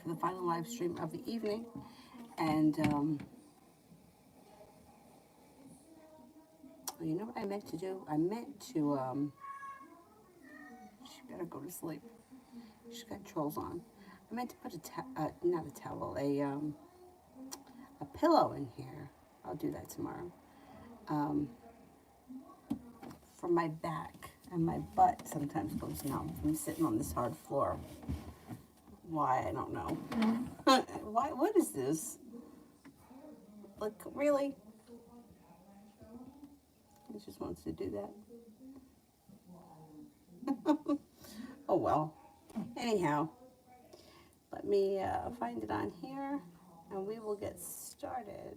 to the final live stream of the evening. And you know what I meant to do? I meant to, she better go to sleep. She's got trolls on. I meant to put not a towel, a pillow in here. I'll do that tomorrow. For my back, and my butt sometimes goes numb from sitting on this hard floor. Why, I don't know. Why? What is this? Like, really? He just wants to do that. Oh well. Anyhow, let me find it on here, and we will get started.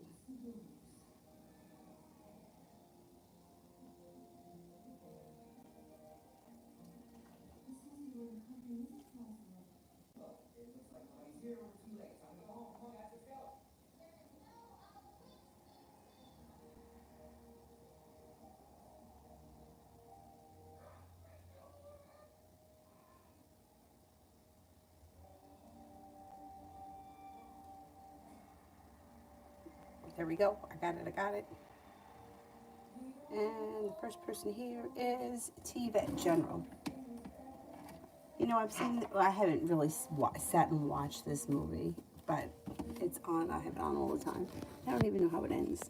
There we go. I got it. And the first person here is TVET General. You know, I haven't really sat and watched this movie, but it's on. I have it on all the time. I don't even know how it ends.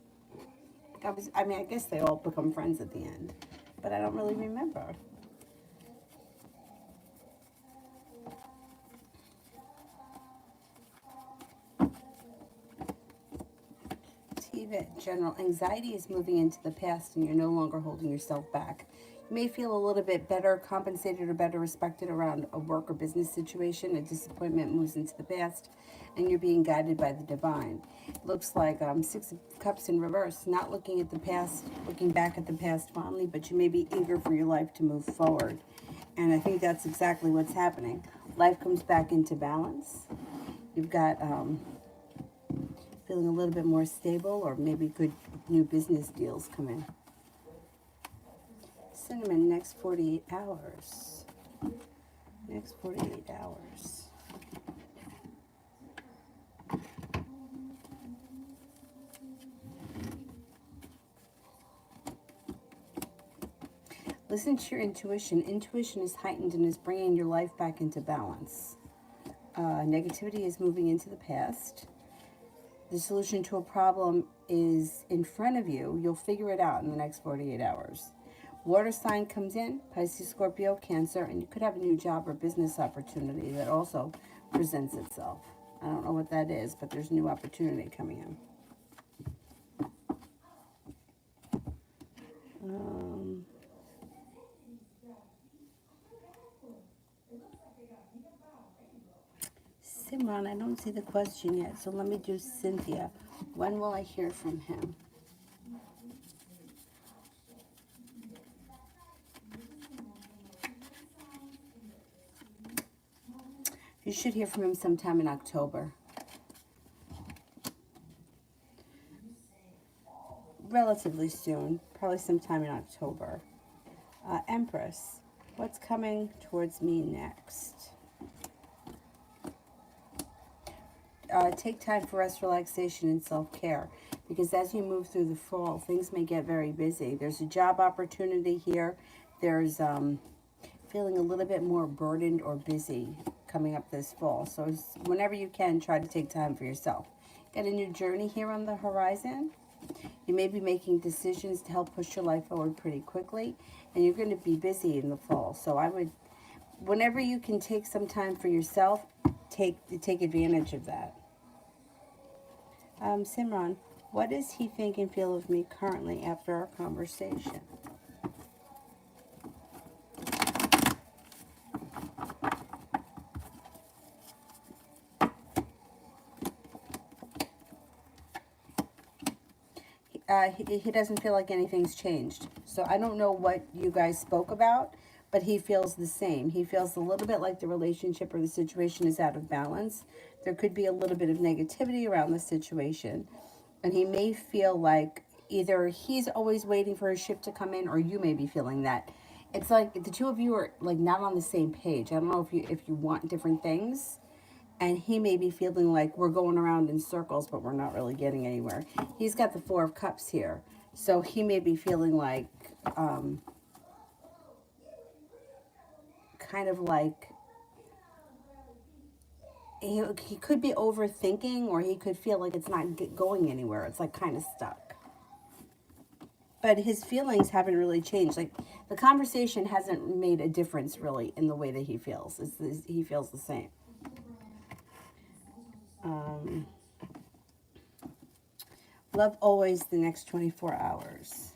I guess they all become friends at the end, but I don't really remember. TVET General. Anxiety is moving into the past and you're no longer holding yourself back. You may feel a little bit better compensated or better respected around a work or business situation. A disappointment moves into the past and you're being guided by the divine. It looks like Six of Cups in reverse, not looking at the past, looking back at the past fondly, but you may be eager for your life to move forward. And I think that's exactly what's happening. Life comes back into balance. You've got feeling a little bit more stable, or maybe good new business deals come in. Cinnamon, next 48 hours. Next 48 hours. Listen to your intuition. Intuition is heightened and is bringing your life back into balance. Negativity is moving into the past. The solution to a problem is in front of you. You'll figure it out in the next 48 hours. Water sign comes in, Pisces, Scorpio, Cancer, and you could have a new job or business opportunity that also presents itself. I don't know what that is, but there's new opportunity coming in. Simran, I don't see the question yet, so let me do Cynthia. When will I hear from him? You should hear from him sometime in October. Relatively soon, probably sometime in October. Empress, what's coming towards me next? Take time for rest, relaxation, and self-care, because as you move through the fall, things may get very busy. There's a job opportunity here. There's feeling a little bit more burdened or busy coming up this fall. So whenever you can, try to take time for yourself. Got a new journey here on the horizon. You may be making decisions to help push your life forward pretty quickly, and you're going to be busy in the fall. So I would, whenever you can take some time for yourself, take advantage of that. Simran, what does he think and feel of me currently after our conversation? He doesn't feel like anything's changed. So I don't know what you guys spoke about, but he feels the same. He feels a little bit like the relationship or the situation is out of balance. There could be a little bit of negativity around the situation. And he may feel like either he's always waiting for his ship to come in, or you may be feeling that. It's like the two of you are like not on the same page. I don't know if you want different things. And he may be feeling like we're going around in circles, but we're not really getting anywhere. He's got the Four of Cups here. So he may be feeling like, kind of like, he could be overthinking, or he could feel like it's not going anywhere. It's like kind of stuck. But his feelings haven't really changed. Like, the conversation hasn't made a difference really in the way that he feels. He feels the same. Love always the next 24 hours.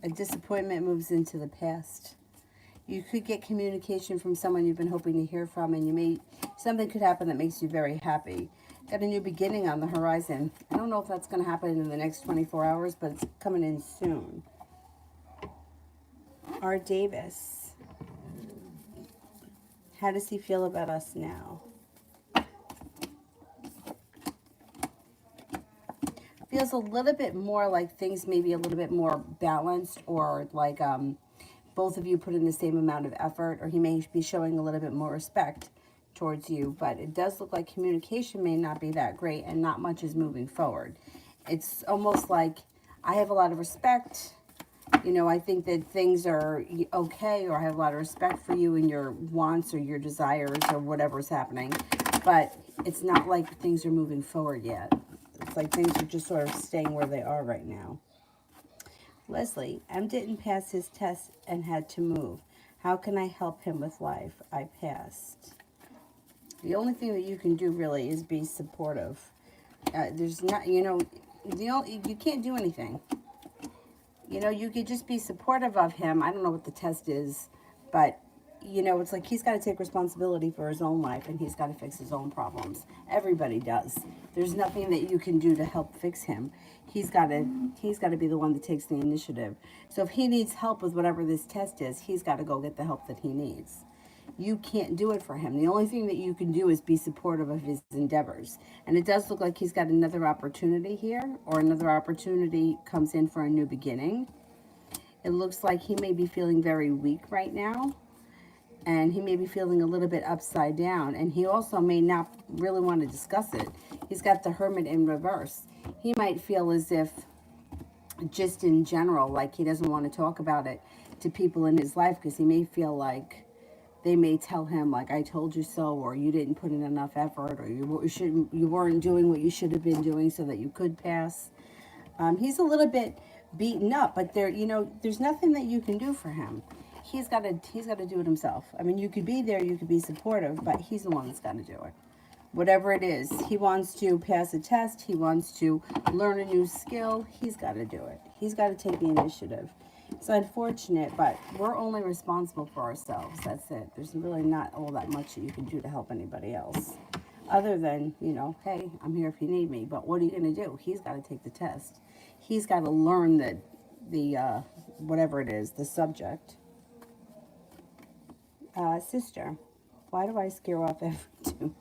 A disappointment moves into the past. You could get communication from someone you've been hoping to hear from, and something could happen that makes you very happy. Got a new beginning on the horizon. I don't know if that's going to happen in the next 24 hours, but it's coming in soon. R. Davis. How does he feel about us now? Feels a little bit more like things may be a little bit more balanced, or like both of you put in the same amount of effort, or he may be showing a little bit more respect towards you. But it does look like communication may not be that great, and not much is moving forward. It's almost like, I have a lot of respect. You know, I think that things are okay, or I have a lot of respect for you and your wants or your desires or whatever's happening. But it's not like things are moving forward yet. It's like things are just sort of staying where they are right now. Leslie, M didn't pass his test and had to move. How can I help him with life? I passed. The only thing that you can do really is be supportive. There's not, you can't do anything. You know, you could just be supportive of him. I don't know what the test is, but, it's like he's got to take responsibility for his own life, and he's got to fix his own problems. Everybody does. There's nothing that you can do to help fix him. He's got to be the one that takes the initiative. So if he needs help with whatever this test is, he's got to go get the help that he needs. You can't do it for him. The only thing that you can do is be supportive of his endeavors. And it does look like he's got another opportunity here, or another opportunity comes in for a new beginning. It looks like he may be feeling very weak right now, and he may be feeling a little bit upside down, and he also may not really want to discuss it. He's got the Hermit in reverse. He might feel as if, just in general, like he doesn't want to talk about it to people in his life, because he may feel like they may tell him, like, I told you so, or you didn't put in enough effort, or you weren't doing what you should have been doing so that you could pass. He's a little bit beaten up, but there's nothing that you can do for him. He's got to do it himself. I mean, you could be there, you could be supportive, but he's the one that's got to do it. Whatever it is, he wants to pass a test, he wants to learn a new skill, he's got to do it. He's got to take the initiative. It's unfortunate, but we're only responsible for ourselves. That's it. There's really not all that much that you can do to help anybody else. Other than, hey, I'm here if you need me. But what are you going to do? He's got to take the test. He's got to learn the whatever it is, the subject. Sister, why do I scare off every dude?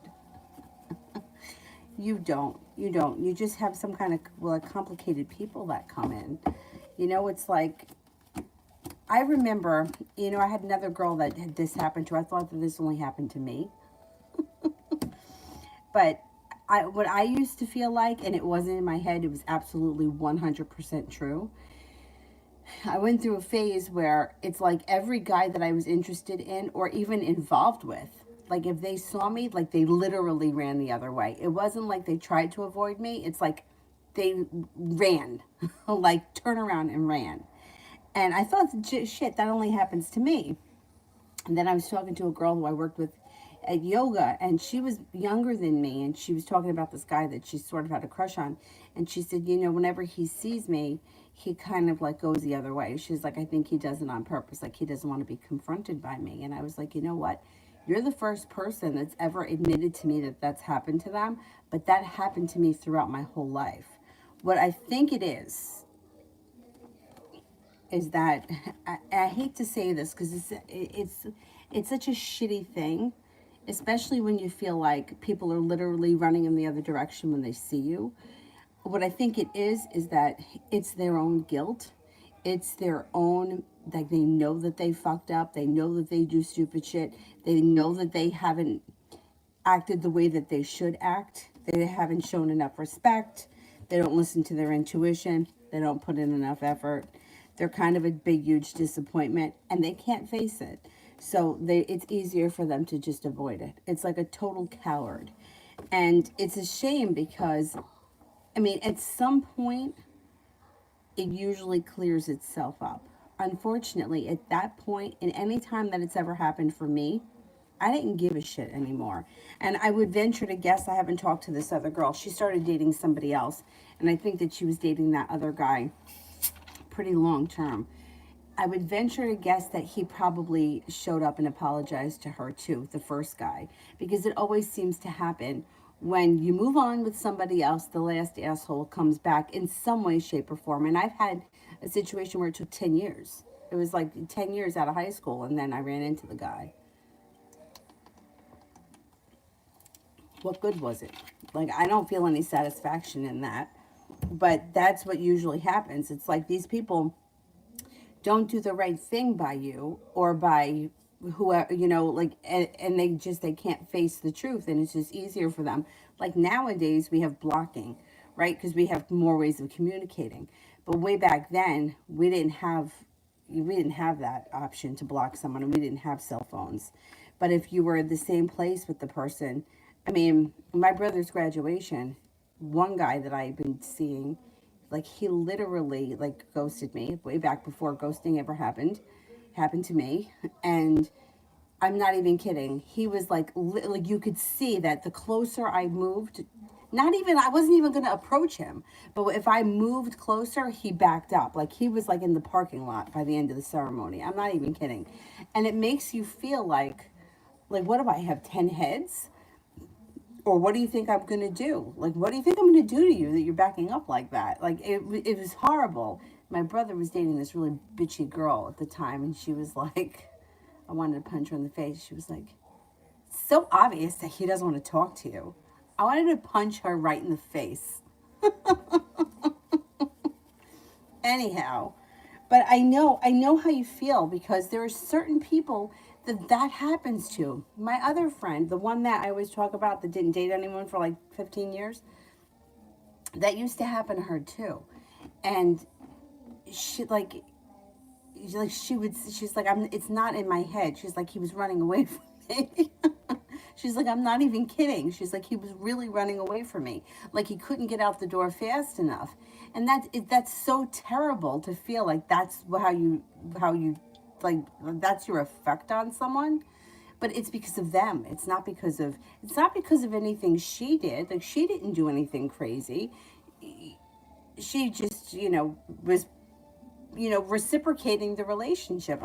You don't. You just have some kind of complicated people that come in. It's like, I remember, I had another girl that had this happen to. I thought that this only happened to me. But what I used to feel like, and it wasn't in my head, it was absolutely 100% true. I went through a phase where it's like every guy that I was interested in or even involved with, like if they saw me, like they literally ran the other way. It wasn't like they tried to avoid me. It's like they ran, like turn around and ran. And I thought, shit, that only happens to me. And then I was talking to a girl who I worked with at yoga, and she was younger than me, and she was talking about this guy that she sort of had a crush on. And she said, whenever he sees me, he kind of like goes the other way. She's like, I think he does it on purpose. Like he doesn't want to be confronted by me. And I was like, you know what? You're the first person that's ever admitted to me that that's happened to them. But that happened to me throughout my whole life. What I think it is that, I hate to say this because it's such a shitty thing, especially when you feel like people are literally running in the other direction when they see you. What I think it is that it's their own guilt. It's their own, like they know that they fucked up. They know that they do stupid shit. They know that they haven't acted the way that they should act. They haven't shown enough respect. They don't listen to their intuition. They don't put in enough effort. They're kind of a big, huge disappointment, and they can't face it. So it's easier for them to just avoid it. It's like a total coward. And it's a shame because, I mean, at some point, it usually clears itself up. Unfortunately, at that point, in any time that it's ever happened for me, I didn't give a shit anymore. And I would venture to guess, I haven't talked to this other girl. She started dating somebody else, and I think that she was dating that other guy pretty long term. I would venture to guess that he probably showed up and apologized to her too, the first guy, because it always seems to happen when you move on with somebody else, the last asshole comes back in some way, shape, or form. And I've had a situation where it took 10 years. It was like 10 years out of high school, and then I ran into the guy. What good was it? Like, I don't feel any satisfaction in that. But that's what usually happens. It's like these people don't do the right thing by you or by whoever, you know, like, and they can't face the truth, and it's just easier for them. Like nowadays we have blocking, right? Because we have more ways of communicating. But way back then, we didn't have that option to block someone, and we didn't have cell phones. But if you were at the same place with the person, I mean, my brother's graduation, one guy that I've been seeing, like he literally like ghosted me way back before ghosting ever happened to me. And I'm not even kidding. He was like you could see that the closer I moved, not even, I wasn't even going to approach him, but if I moved closer, he backed up. Like he was like in the parking lot by the end of the ceremony. I'm not even kidding. And it makes you feel like what do I have, 10 heads? Or what do you think I'm going to do? Like, what do you think I'm going to do to you that you're backing up like that? Like, it was horrible. My brother was dating this really bitchy girl at the time, and she was like, I wanted to punch her in the face. She was like, so obvious that he doesn't want to talk to you. I wanted to punch her right in the face. Anyhow, but I know how you feel, because there are certain people that happens to. My other friend, the one that I always talk about that didn't date anyone for like 15 years, that used to happen to her too. And she she's like, it's not in my head. She's like, he was running away from me. She's like, I'm not even kidding. She's like, he was really running away from me. Like he couldn't get out the door fast enough. And that's so terrible to feel like that's how you like, that's your effect on someone. But it's because of them. It's not because of anything she did. Like she didn't do anything crazy. She just, was, reciprocating the relationship.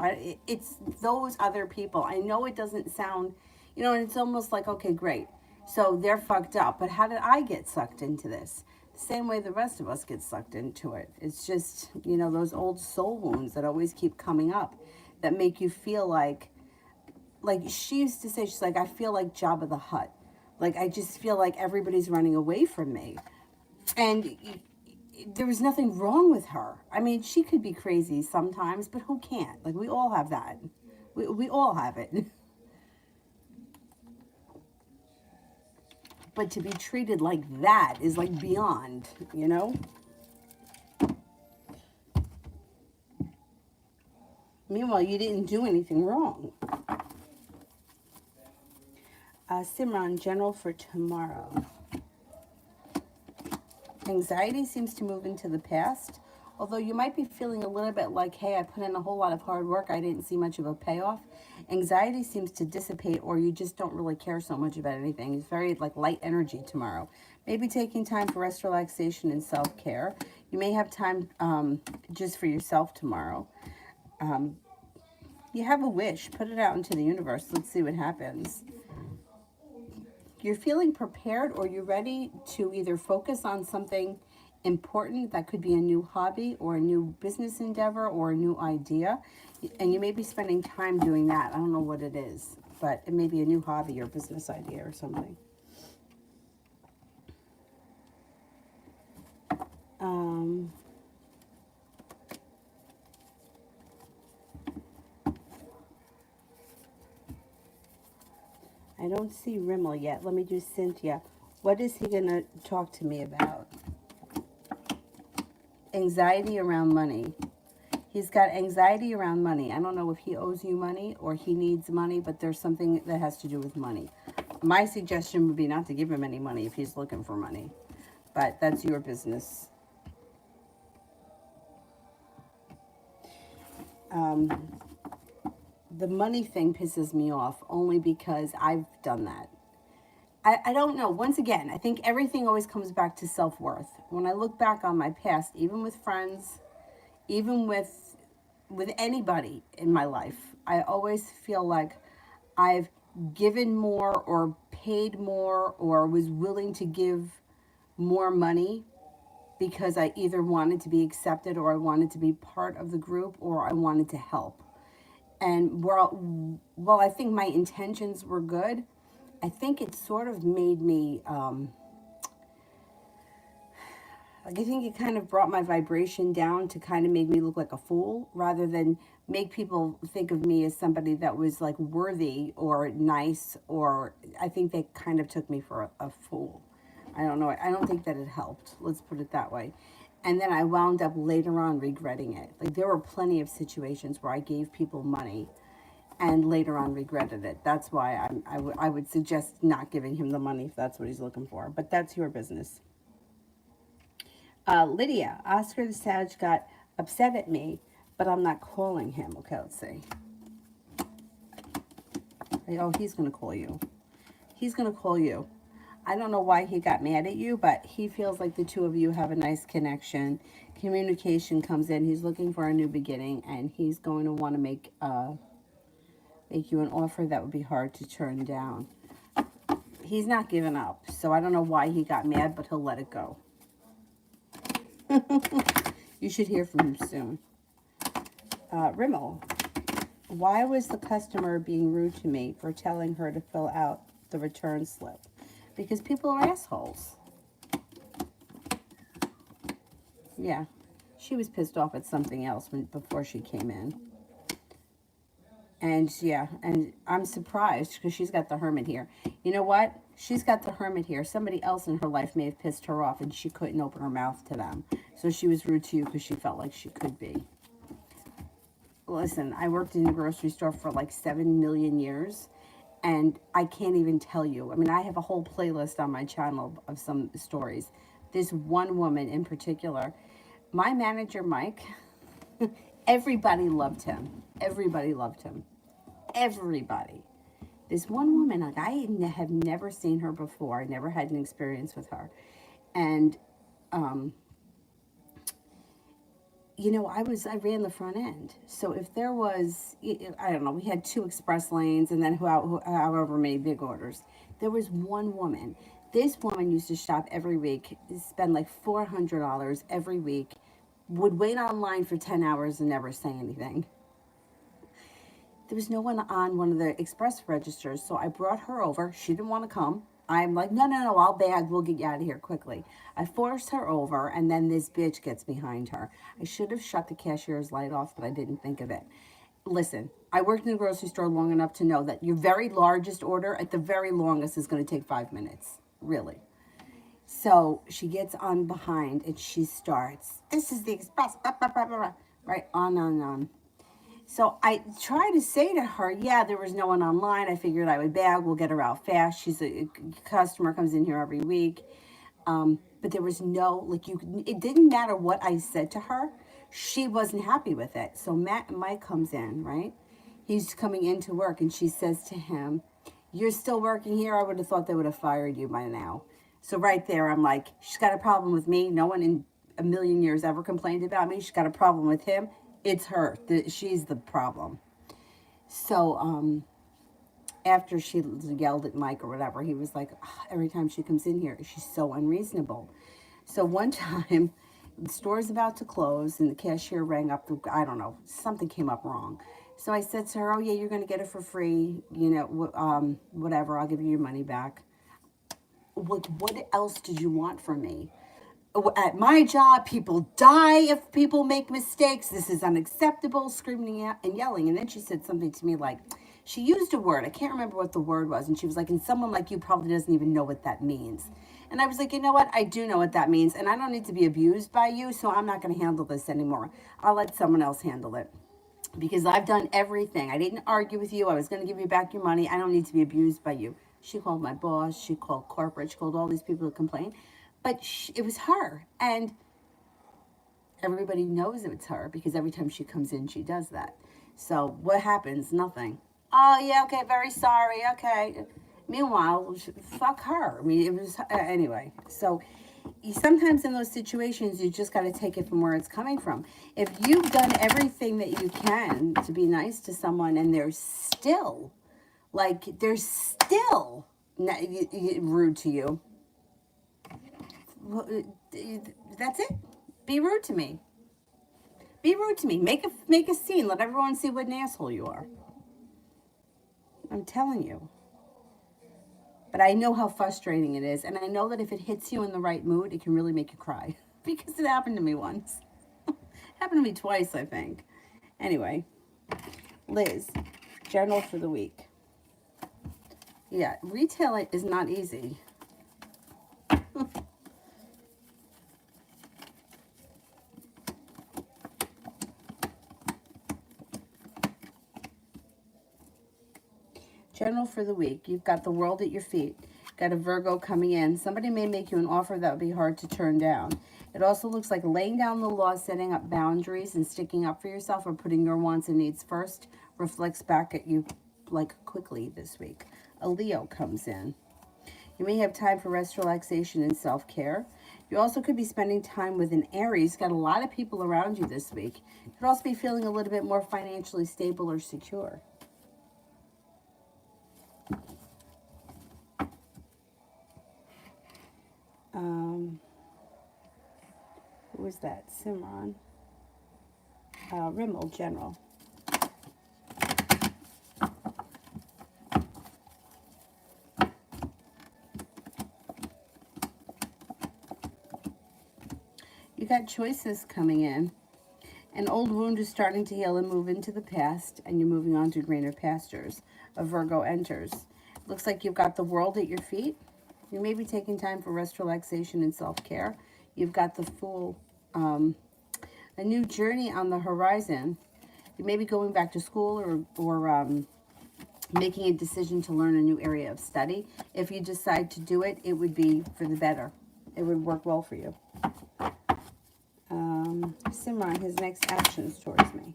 It's those other people. I know it doesn't sound, and it's almost like, okay, great. So they're fucked up, but how did I get sucked into this? The same way the rest of us get sucked into it. It's just, those old soul wounds that always keep coming up that make you feel like she used to say, she's like, I feel like Jabba the Hutt. Like, I just feel like everybody's running away from me. And there was nothing wrong with her. I mean, she could be crazy sometimes, but who can't? Like, we all have that. We all have it. But to be treated like that is like beyond. Meanwhile, you didn't do anything wrong. Simran, general for tomorrow. Anxiety seems to move into the past, although you might be feeling a little bit like, hey, I put in a whole lot of hard work, I didn't see much of a payoff. Anxiety seems to dissipate, or you just don't really care so much about anything. It's very like light energy tomorrow. Maybe taking time for rest, relaxation, and self-care. You may have time just for yourself tomorrow. You have a wish, put it out into the universe. Let's see what happens. You're feeling prepared, or you're ready to either focus on something important that could be a new hobby or a new business endeavor or a new idea. And you may be spending time doing that. I don't know what it is, but it may be a new hobby or business idea or something. I don't see Rimmel yet. Let me do Cynthia. What is he going to talk to me about? Anxiety around money. He's got anxiety around money. I don't know if he owes you money or he needs money, but there's something that has to do with money. My suggestion would be not to give him any money if he's looking for money, but that's your business. The money thing pisses me off only because I've done that. I don't know. Once again, I think everything always comes back to self-worth. When I look back on my past, even with friends, even with anybody in my life, I always feel like I've given more or paid more or was willing to give more money because I either wanted to be accepted or I wanted to be part of the group or I wanted to help. And while I think my intentions were good, I think it sort of made me, I think it kind of brought my vibration down to kind of make me look like a fool rather than make people think of me as somebody that was like worthy or nice, or I think they kind of took me for a fool. I don't know. I don't think that it helped. Let's put it that way. And then I wound up later on regretting it. Like there were plenty of situations where I gave people money and later on regretted it. That's why I would suggest not giving him the money if that's what he's looking for. But that's your business. Lydia, Oscar the Sage got upset at me, but I'm not calling him. Okay, let's see. Oh, he's going to call you. He's going to call you. I don't know why he got mad at you, but he feels like the two of you have a nice connection. Communication comes in. He's looking for a new beginning, and he's going to want to make you an offer that would be hard to turn down. He's not giving up, so I don't know why he got mad, but he'll let it go. You should hear from him soon. Rimmel, why was the customer being rude to me for telling her to fill out the return slip? Because people are assholes. Yeah, she was pissed off at something else before she came in. And yeah, and I'm surprised because she's got the hermit here. You know what? She's got the hermit here. Somebody else in her life may have pissed her off and she couldn't open her mouth to them. So she was rude to you because she felt like she could be. Listen, I worked in a grocery store for like 7 million years. And I can't even tell you. I mean, I have a whole playlist on my channel of some stories. This one woman in particular, my manager, Mike, everybody loved him. Everybody loved him. Everybody. This one woman, like I have never seen her before. I never had an experience with her. And, you know, I ran the front end. So if there was, I don't know, we had 2 express lanes and then however many big orders. There was one woman. This woman used to shop every week, spend like $400 every week, would wait online for 10 hours and never say anything. There was no one on one of the express registers, so I brought her over. She didn't want to come. I'm like, no, I'll bag. We'll get you out of here quickly. I forced her over, and then this bitch gets behind her. I should have shut the cashier's light off, but I didn't think of it. Listen, I worked in a grocery store long enough to know that your very largest order, at the very longest, is going to take 5 minutes. Really. So she gets on behind, and she starts, this is the express, blah, blah, blah, blah, right, on. So I try to say to her, yeah, there was no one online. I figured I would bag. We'll get her out fast. She's a customer, comes in here every week. But there was no, it didn't matter what I said to her. She wasn't happy with it. So Mike comes in, right? He's coming into work and she says to him, you're still working here? I would have thought they would have fired you by now. So right there, I'm like, she's got a problem with me. No one in a million years ever complained about me. She's got a problem with him. It's her. She's the problem. So after she yelled at Mike or whatever, he was like, oh, every time she comes in here, she's so unreasonable. So one time, the store's about to close, and the cashier rang up. I don't know, something came up wrong. So I said to her, oh, yeah, you're going to get it for free. You know, whatever, I'll give you your money back. What else did you want from me? At my job, people die if people make mistakes. This is unacceptable, screaming and yelling. And then she said something to me like, she used a word. I can't remember what the word was. And she was like, and someone like you probably doesn't even know what that means. And I was like, you know what? I do know what that means. And I don't need to be abused by you. So I'm not going to handle this anymore. I'll let someone else handle it. Because I've done everything. I didn't argue with you. I was going to give you back your money. I don't need to be abused by you. She called my boss. She called corporate. She called all these people to complain. But it was her. And everybody knows it's her because every time she comes in, she does that. So what happens? Nothing. Oh, yeah, okay, very sorry, okay. Meanwhile, fuck her. I mean, it was, anyway. So sometimes in those situations, you just got to take it from where it's coming from. If you've done everything that you can to be nice to someone and they're still rude to you, that's it. Be rude to me. Be rude to me. Make a scene. Let everyone see what an asshole you are. I'm telling you. But I know how frustrating it is. And I know that if it hits you in the right mood, it can really make you cry. Because it happened to me once. It happened to me twice, I think. Anyway. Liz. Journal for the week. Yeah. Retail is not easy. Journal for the week. You've got the world at your feet. Got a Virgo coming in. Somebody may make you an offer that would be hard to turn down. It also looks like laying down the law, setting up boundaries, and sticking up for yourself or putting your wants and needs first reflects back at you like quickly this week. A Leo comes in. You may have time for rest, relaxation, and self-care. You also could be spending time with an Aries. Got a lot of people around you this week. You could also be feeling a little bit more financially stable or secure. Who was that? Simran. Rimmel, General. You got choices coming in. An old wound is starting to heal and move into the past, and you're moving on to greener pastures. A Virgo enters. Looks like you've got the world at your feet. You may be taking time for rest, relaxation, and self-care. You've got the Fool, a new journey on the horizon. You may be going back to school or making a decision to learn a new area of study. If you decide to do it, it would be for the better. It would work well for you. Simran, his next actions towards me.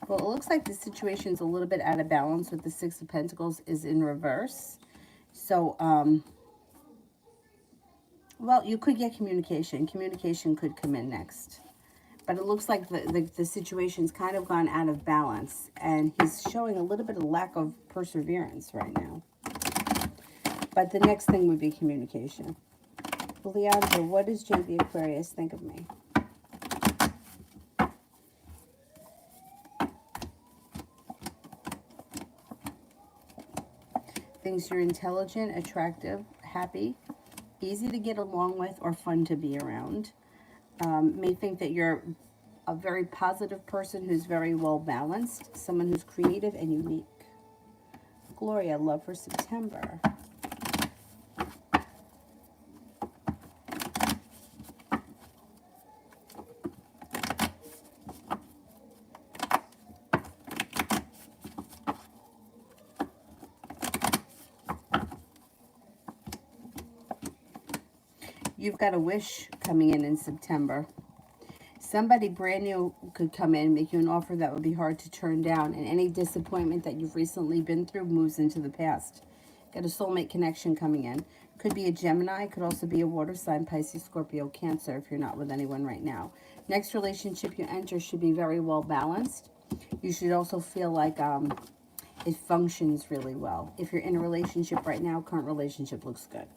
Well, it looks like the situation's a little bit out of balance with the Six of Pentacles is in reverse. So, well, you could get communication. Communication could come in next. But it looks like the situation's kind of gone out of balance. And he's showing a little bit of lack of perseverance right now. But the next thing would be communication. Leandra, what does JB Aquarius think of me? Thinks you're intelligent, attractive, happy, easy to get along with, or fun to be around. May think that you're a very positive person who's very well balanced, someone who's creative and unique. Gloria, love for September. You've got a wish coming in September. Somebody brand new could come in, make you an offer that would be hard to turn down, and any disappointment that you've recently been through moves into the past. Got a soulmate connection coming in. Could be a Gemini, could also be a water sign, Pisces, Scorpio, Cancer, if you're not with anyone right now. Next relationship you enter should be very well balanced. You should also feel like it functions really well. If you're in a relationship right now, current relationship looks good.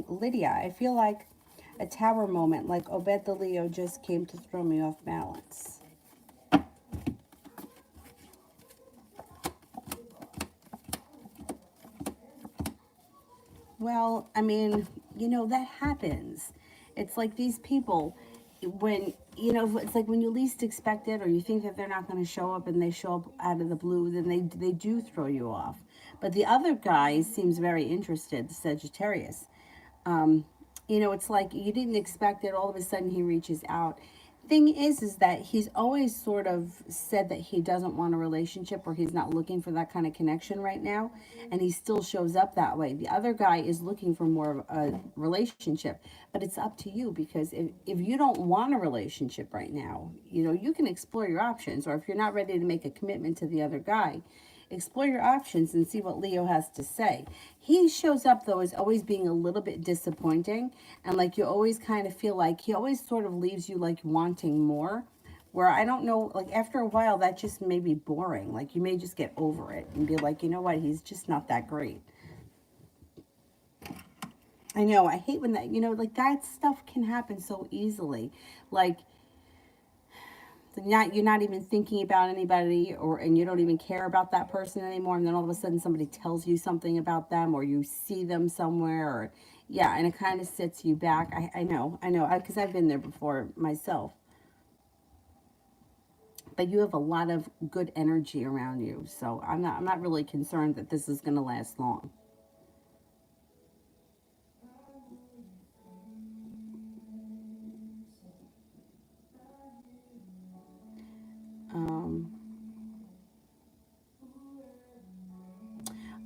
Lydia, I feel like a tower moment, like Obed the Leo just came to throw me off balance. Well, I mean, that happens. It's like these people, when, it's like when you least expect it, or you think that they're not going to show up and they show up out of the blue, then they do throw you off. But the other guy seems very interested, the Sagittarius. Um, it's like you didn't expect it. All of a sudden, he reaches out. Thing is that he's always sort of said that he doesn't want a relationship, or he's not looking for that kind of connection right now, and he still shows up that way. The other guy is looking for more of a relationship, but it's up to you, because if you don't want a relationship right now, you can explore your options, or if you're not ready to make a commitment to the other guy, explore your options and see what Leo has to say. He shows up, though, as always being a little bit disappointing. And like you always kind of feel like he always sort of leaves you like wanting more. Where I don't know, like after a while, that just may be boring. Like you may just get over it and be like, you know what, he's just not that great. I know, I hate when that, like that stuff can happen so easily. Like, you're not even thinking about anybody, and you don't even care about that person anymore, and then all of a sudden somebody tells you something about them, or you see them somewhere, or yeah, and it kind of sets you back. I know, because I've been there before myself. But you have a lot of good energy around you, so I'm not really concerned that this is going to last long. um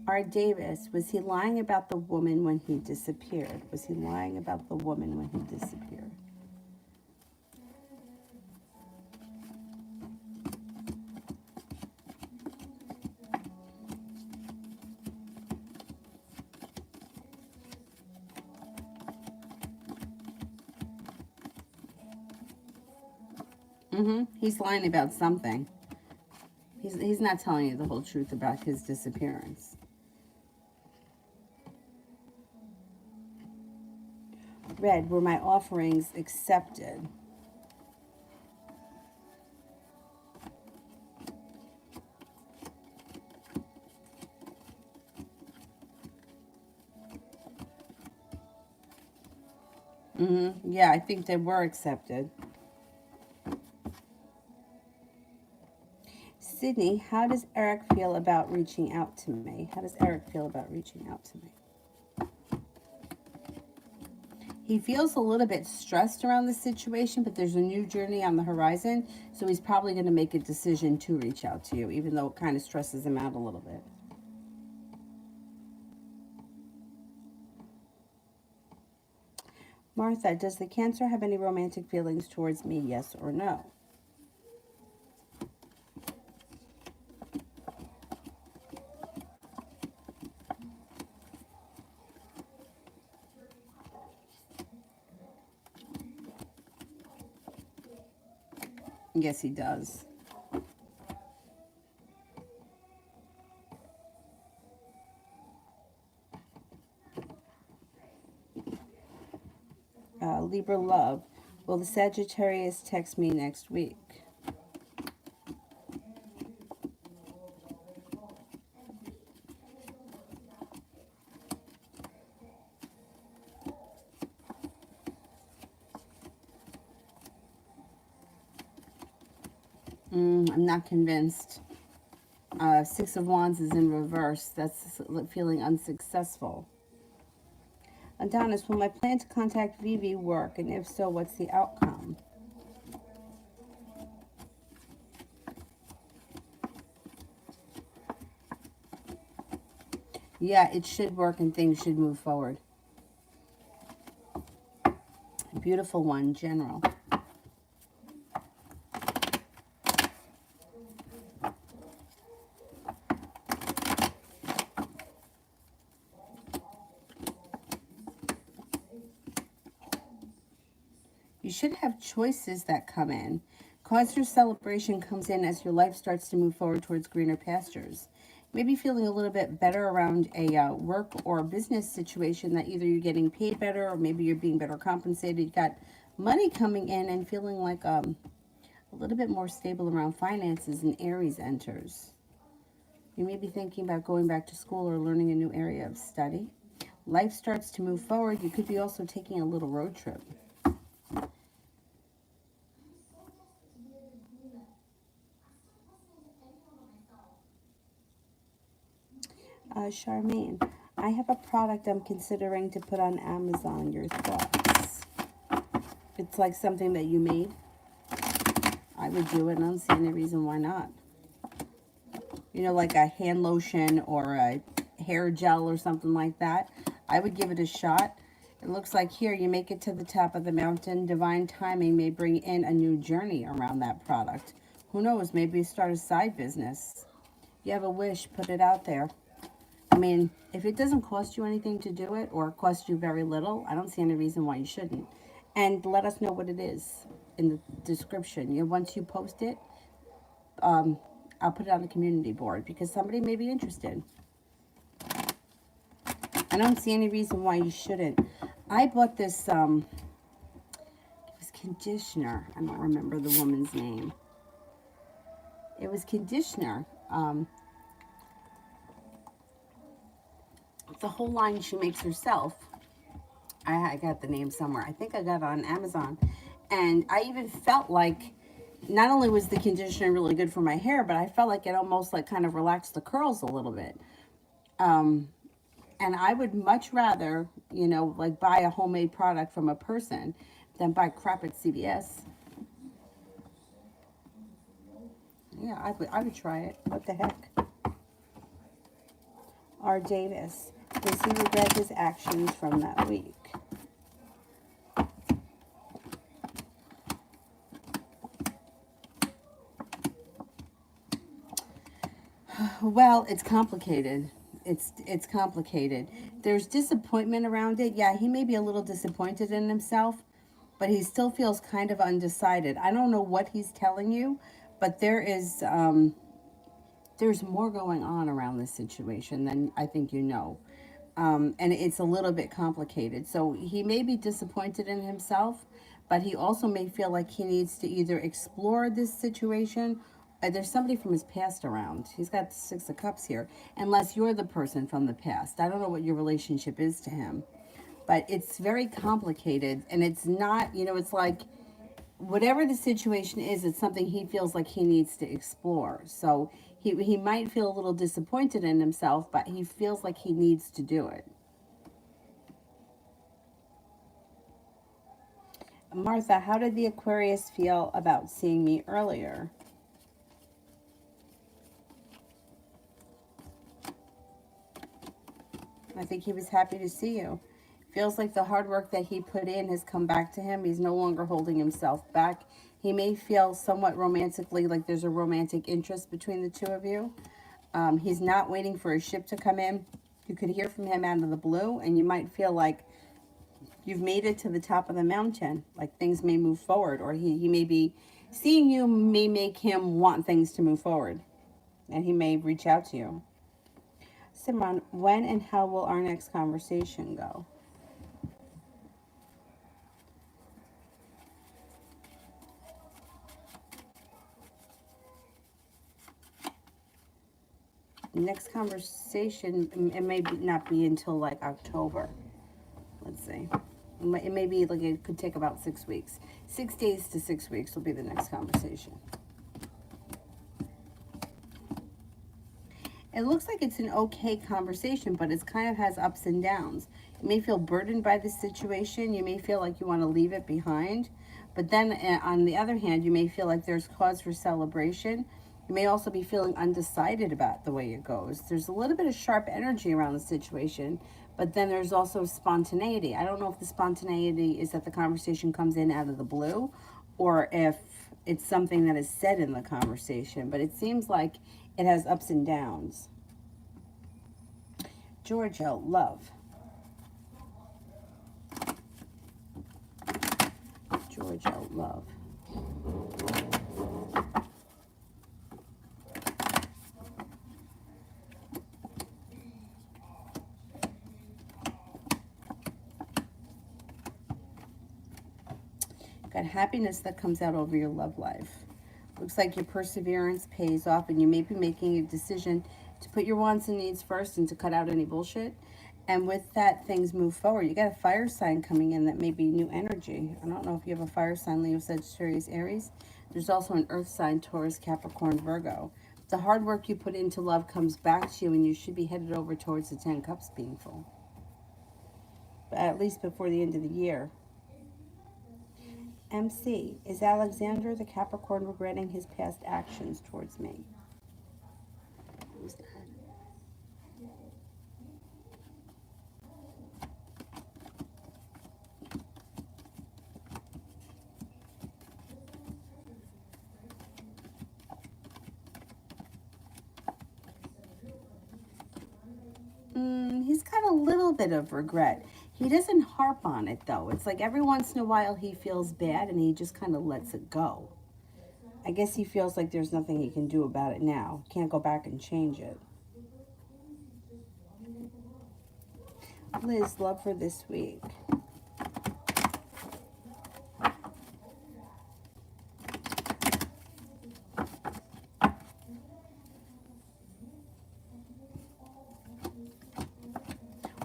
Art Davis, was he lying about the woman when he disappeared? Was he lying about the woman when he disappeared? He's lying about something. He's not telling you the whole truth about his disappearance. Red, were my offerings accepted? Yeah, I think they were accepted. Sydney, how does Eric feel about reaching out to me? How does Eric feel about reaching out to me? He feels a little bit stressed around the situation, but there's a new journey on the horizon, so he's probably going to make a decision to reach out to you, even though it kind of stresses him out a little bit. Martha, does the Cancer have any romantic feelings towards me, yes or no? Yes, he does. Libra love. Will the Sagittarius text me next week? I'm not convinced. Six of Wands is in reverse. That's feeling unsuccessful. Adonis, will my plan to contact Vivi work? And if so, what's the outcome? Yeah, it should work and things should move forward. Beautiful one, General. You should have choices that come in. Cause for celebration comes in as your life starts to move forward towards greener pastures. Maybe feeling a little bit better around a work or business situation, that either you're getting paid better or maybe you're being better compensated. You got money coming in and feeling like a little bit more stable around finances, and Aries enters. You may be thinking about going back to school or learning a new area of study. Life starts to move forward. You could be also taking a little road trip. Charmaine, I have a product I'm considering to put on Amazon. Your thoughts? It's like something that you made. I would do it. I don't see any reason why not. You know, like a hand lotion or a hair gel or something like that. I would give it a shot. It looks like here you make it to the top of the mountain. Divine timing may bring in a new journey around that product. Who knows? Maybe you start a side business. You have a wish, put it out there. I mean, if it doesn't cost you anything to do it or cost you very little, I don't see any reason why you shouldn't. And let us know what it is in the description. You know, once you post it, I'll put it on the community board because somebody may be interested. I don't see any reason why you shouldn't. I bought this, it was conditioner. I don't remember the woman's name. It was conditioner. The whole line she makes herself. I got the name somewhere. I think I got it on Amazon. And I even felt like not only was the conditioner really good for my hair, but I felt like it almost like kind of relaxed the curls a little bit. And I would much rather, you know, like buy a homemade product from a person than buy crap at CVS. Yeah, I would try it. What the heck? R. Davis. Does he regret his actions from that week? Well, it's complicated. It's complicated. There's disappointment around it. Yeah, he may be a little disappointed in himself, but he still feels kind of undecided. I don't know what he's telling you, but there's more going on around this situation than I think you know. And it's a little bit complicated. So he may be disappointed in himself, but he also may feel like he needs to either explore this situation. There's somebody from his past around. He's got the Six of Cups here, unless you're the person from the past. I don't know what your relationship is to him, but it's very complicated. And it's not, you know, it's like whatever the situation is, it's something he feels like he needs to explore. So he might feel a little disappointed in himself, but he feels like he needs to do it. Martha, how did the Aquarius feel about seeing me earlier? I think he was happy to see you. Feels like the hard work that he put in has come back to him. He's no longer holding himself back. He may feel somewhat romantically like there's a romantic interest between the two of you. He's not waiting for a ship to come in. You could hear from him out of the blue, and you might feel like you've made it to the top of the mountain. Like things may move forward, or he may be seeing you may make him want things to move forward, and he may reach out to you. Simran, when and how will our next conversation go? Next conversation, it may not be until like October. Let's see. It may be like it could take about 6 weeks. 6 days to 6 weeks will be the next conversation. It looks like it's an okay conversation, but it kind of has ups and downs. You may feel burdened by the situation. You may feel like you want to leave it behind. But then on the other hand, you may feel like there's cause for celebration. You may also be feeling undecided about the way it goes. There's a little bit of sharp energy around the situation, but then there's also spontaneity. I don't know if the spontaneity is that the conversation comes in out of the blue or if it's something that is said in the conversation, but it seems like it has ups and downs. Georgia, love. Georgia, love. Got happiness that comes out over your love life. Looks like your perseverance pays off, and you may be making a decision to put your wants and needs first and to cut out any bullshit. And with that, things move forward. You got a fire sign coming in that may be new energy. I don't know if you have a fire sign, Leo, Sagittarius, Aries. There's also an earth sign, Taurus, Capricorn, Virgo. The hard work you put into love comes back to you, and you should be headed over towards the 10 cups being full. But at least before the end of the year. MC, is Alexander the Capricorn regretting his past actions towards me? Who's that? He's got a little bit of regret. He doesn't harp on it though. It's like every once in a while he feels bad and he just kind of lets it go. I guess he feels like there's nothing he can do about it now. Can't go back and change it. Liz, love for this week.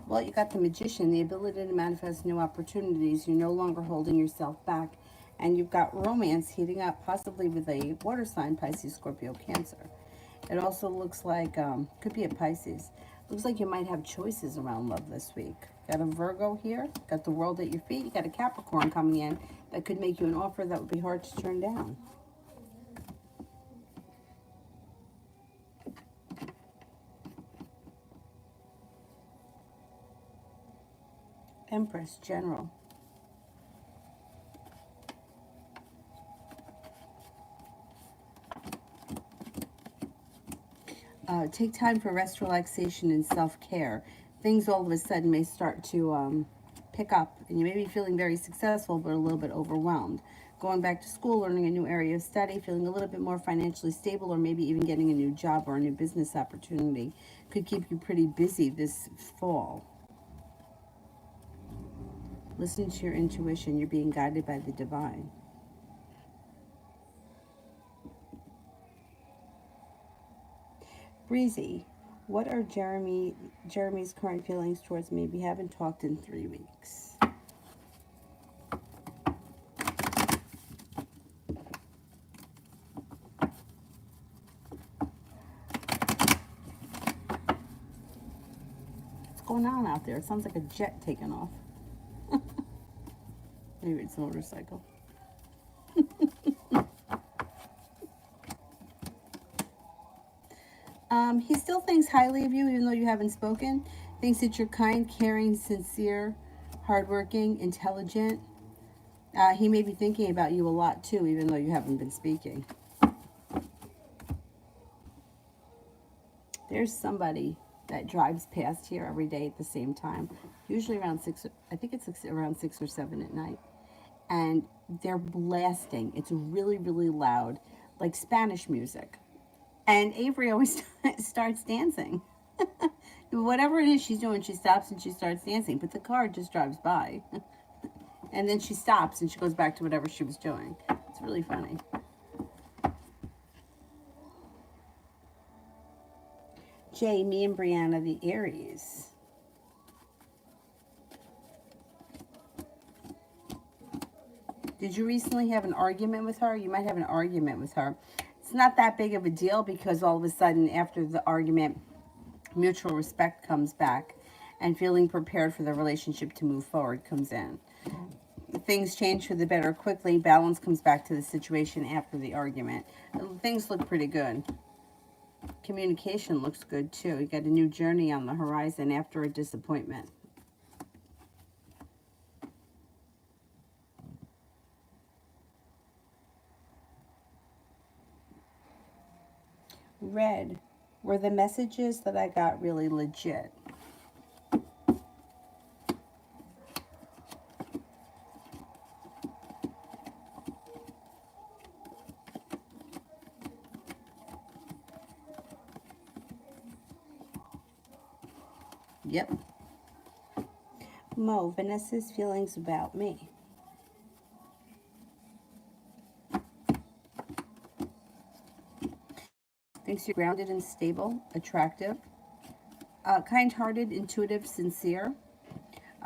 Well, you got the Magician, the ability to manifest new opportunities. You're no longer holding yourself back. And you've got romance heating up, possibly with a water sign, Pisces, Scorpio, Cancer. It also looks like, could be a Pisces. Looks like you might have choices around love this week. Got a Virgo here, got the world at your feet. You got a Capricorn coming in that could make you an offer that would be hard to turn down. Empress, General. Take time for rest, relaxation, and self-care. Things all of a sudden may start to pick up, and you may be feeling very successful, but a little bit overwhelmed. Going back to school, learning a new area of study, feeling a little bit more financially stable, or maybe even getting a new job or a new business opportunity could keep you pretty busy this fall. Listen to your intuition. You're being guided by the divine. Breezy, what are Jeremy's current feelings towards me? We haven't talked in 3 weeks. What's going on out there? It sounds like a jet taking off. Maybe it's a motorcycle. He still thinks highly of you, even though you haven't spoken. Thinks that you're kind, caring, sincere, hardworking, intelligent. He may be thinking about you a lot too, even though you haven't been speaking. There's somebody that drives past here every day at the same time, usually around 6, I think it's around 6 or 7 at night. And they're blasting. It's really, really loud, like Spanish music. And Avery always starts dancing. Whatever it is she's doing, she stops and she starts dancing. But the car just drives by. And then she stops and she goes back to whatever she was doing. It's really funny. Jay, me and Brianna, the Aries. Did you recently have an argument with her? You might have an argument with her. It's not that big of a deal because all of a sudden after the argument, mutual respect comes back and feeling prepared for the relationship to move forward comes in. Things change for the better quickly. Balance comes back to the situation after the argument. Things look pretty good. Communication looks good too. You got a new journey on the horizon after a disappointment. Red, were the messages that I got really legit? Yep. Mo, Vanessa's feelings about me. Thinks you're grounded and stable, attractive. Kind-hearted, intuitive, sincere.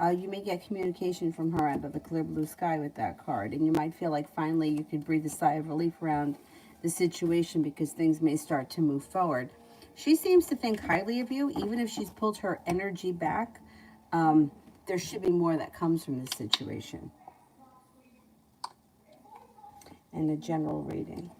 You may get communication from her out of the clear blue sky with that card, and you might feel like finally you could breathe a sigh of relief around the situation because things may start to move forward. She seems to think highly of you, even if she's pulled her energy back. There should be more that comes from this situation. And a general reading.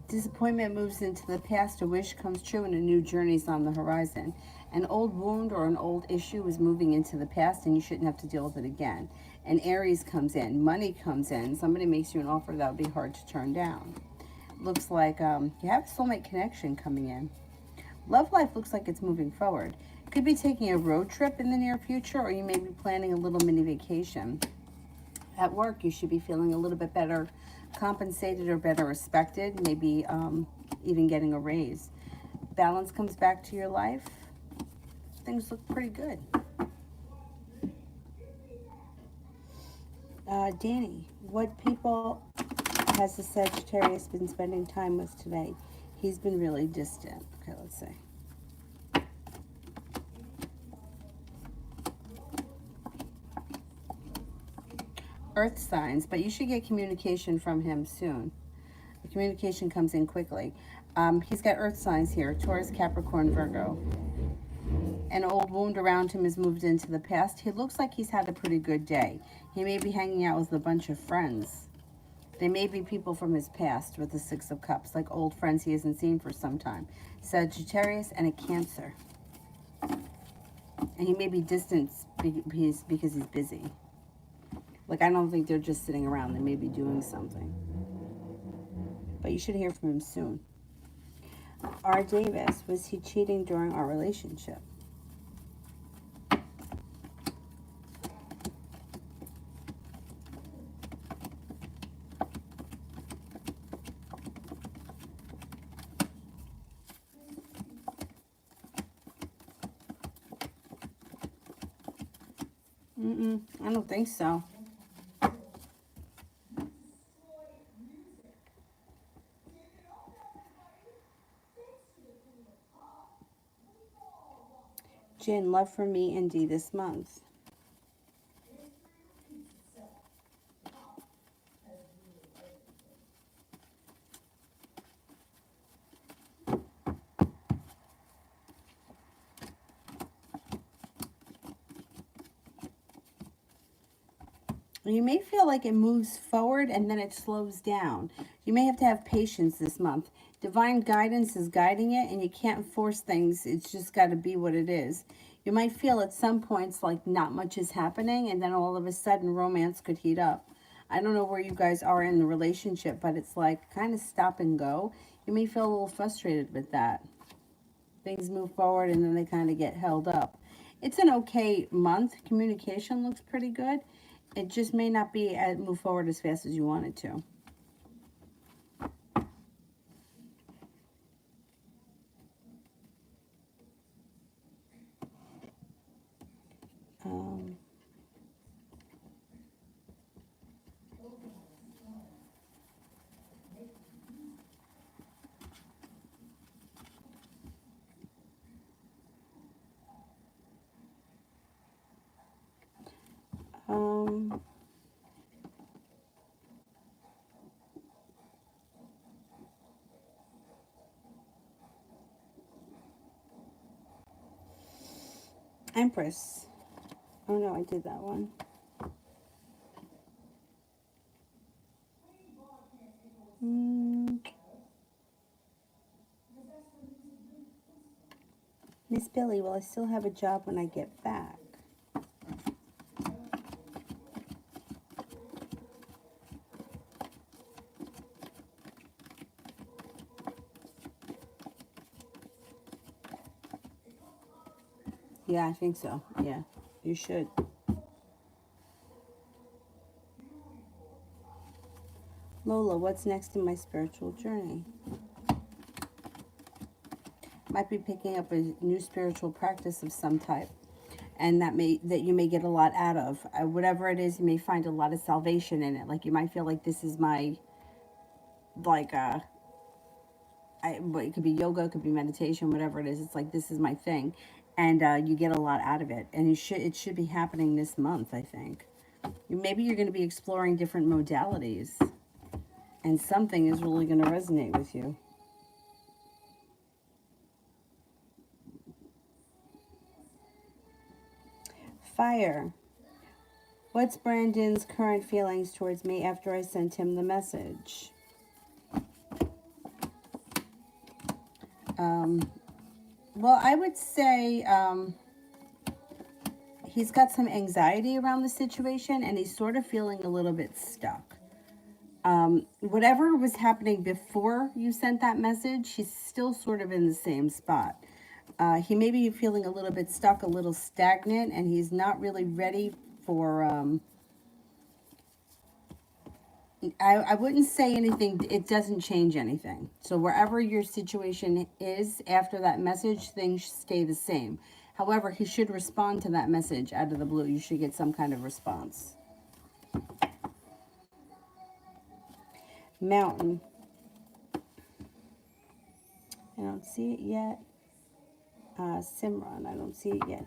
Disappointment moves into the past, a wish comes true, and a new journey is on the horizon. An old wound or an old issue is moving into the past, and you shouldn't have to deal with it again. An Aries comes in, money comes in, somebody makes you an offer that would be hard to turn down. Looks like you have a soulmate connection coming in. Love life looks like it's moving forward. Could be taking a road trip in the near future, or you may be planning a little mini vacation. At work, you should be feeling a little bit better compensated or better respected, maybe even getting a raise. Balance comes back to your life. Things look pretty good. Danny, what people has the Sagittarius been spending time with today? He's been really distant. Okay, let's see. Earth signs, but you should get communication from him soon. The communication comes in quickly. He's got earth signs here: Taurus, Capricorn, Virgo. An old wound around him has moved into the past. He looks like he's had a pretty good day. He may be hanging out with a bunch of friends. They may be people from his past with the Six of Cups, like old friends he hasn't seen for some time. Sagittarius and a Cancer. And he may be distant because he's busy. Like, I don't think they're just sitting around. They may be doing something. But you should hear from him soon. R. Davis, was he cheating during our relationship? I don't think so. Jin, love for me and D this month. You may feel like it moves forward and then it slows down. You may have to have patience this month. Divine guidance is guiding it, and you can't force things. It's just got to be what it is. You might feel at some points like not much is happening, and then all of a sudden romance could heat up. I don't know where you guys are in the relationship, but it's like kind of stop and go. You may feel a little frustrated with that. Things move forward and then they kind of get held up. It's an okay month. Communication looks pretty good. It just may not be move forward as fast as you want it to. Um, um, Empress. Oh no, I did that one. Miss Billy, will I still have a job when I get back? Yeah, I think so. Yeah, you should. Lola, what's next in my spiritual journey? Might be picking up a new spiritual practice of some type, and that you may get a lot out of. Whatever it is, you may find a lot of salvation in it. Like you might feel like this is my, like it could be yoga, it could be meditation, whatever it is. It's like this is my thing, and you get a lot out of it. And it should be happening this month, I think. Maybe you're going to be exploring different modalities, and something is really going to resonate with you. Fire. What's Brandon's current feelings towards me after I sent him the message? Well, I would say he's got some anxiety around the situation, and he's sort of feeling a little bit stuck. Whatever was happening before you sent that message, he's still sort of in the same spot. He may be feeling a little bit stuck, a little stagnant, and he's not really ready for... I wouldn't say anything. It doesn't change anything. So wherever your situation is after that message, things stay the same. However, he should respond to that message out of the blue. You should get some kind of response. Mountain. I don't see it yet. Simran, I don't see it yet.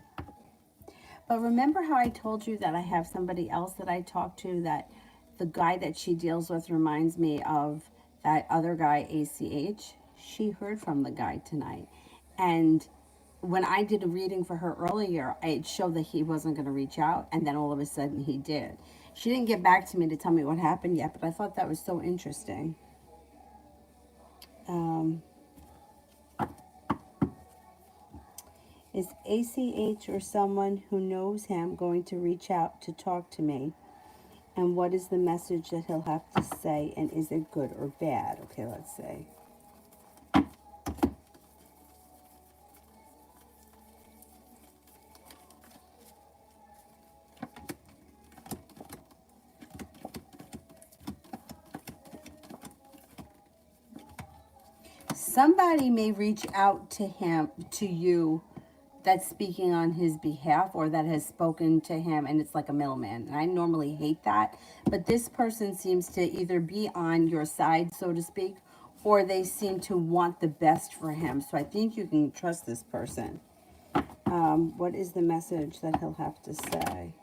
But remember how I told you that I have somebody else that I talk to, that the guy that she deals with reminds me of that other guy, ACH? She heard from the guy tonight. And when I did a reading for her earlier, it showed that he wasn't going to reach out. And then all of a sudden he did. She didn't get back to me to tell me what happened yet, but I thought that was so interesting. Is ACH or someone who knows him going to reach out to talk to me? And what is the message that he'll have to say? And is it good or bad? Okay, let's see. Somebody may reach out to him, to you, that's speaking on his behalf, or that has spoken to him, and it's like a middleman. And I normally hate that, but this person seems to either be on your side, so to speak, or they seem to want the best for him. So I think you can trust this person. What is the message that he'll have to say?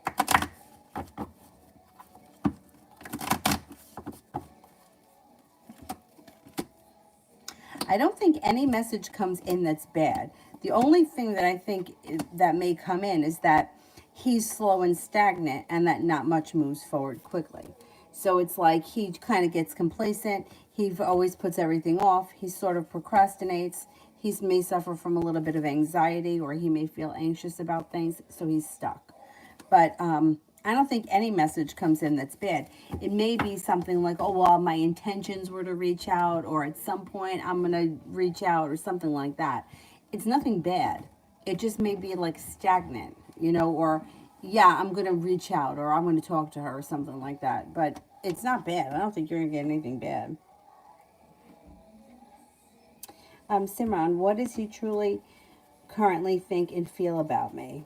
I don't think any message comes in that's bad. The only thing that I think that may come in is that he's slow and stagnant, and that not much moves forward quickly. So it's like he kind of gets complacent. He always puts everything off. He sort of procrastinates. He may suffer from a little bit of anxiety, or he may feel anxious about things, so he's stuck. But I don't think any message comes in that's bad. It may be something like, oh, well, my intentions were to reach out, or at some point I'm going to reach out, or something like that. It's nothing bad. It just may be like stagnant, or yeah, I'm going to reach out, or I'm going to talk to her, or something like that. But it's not bad. I don't think you're going to get anything bad. Simran, what does he truly currently think and feel about me?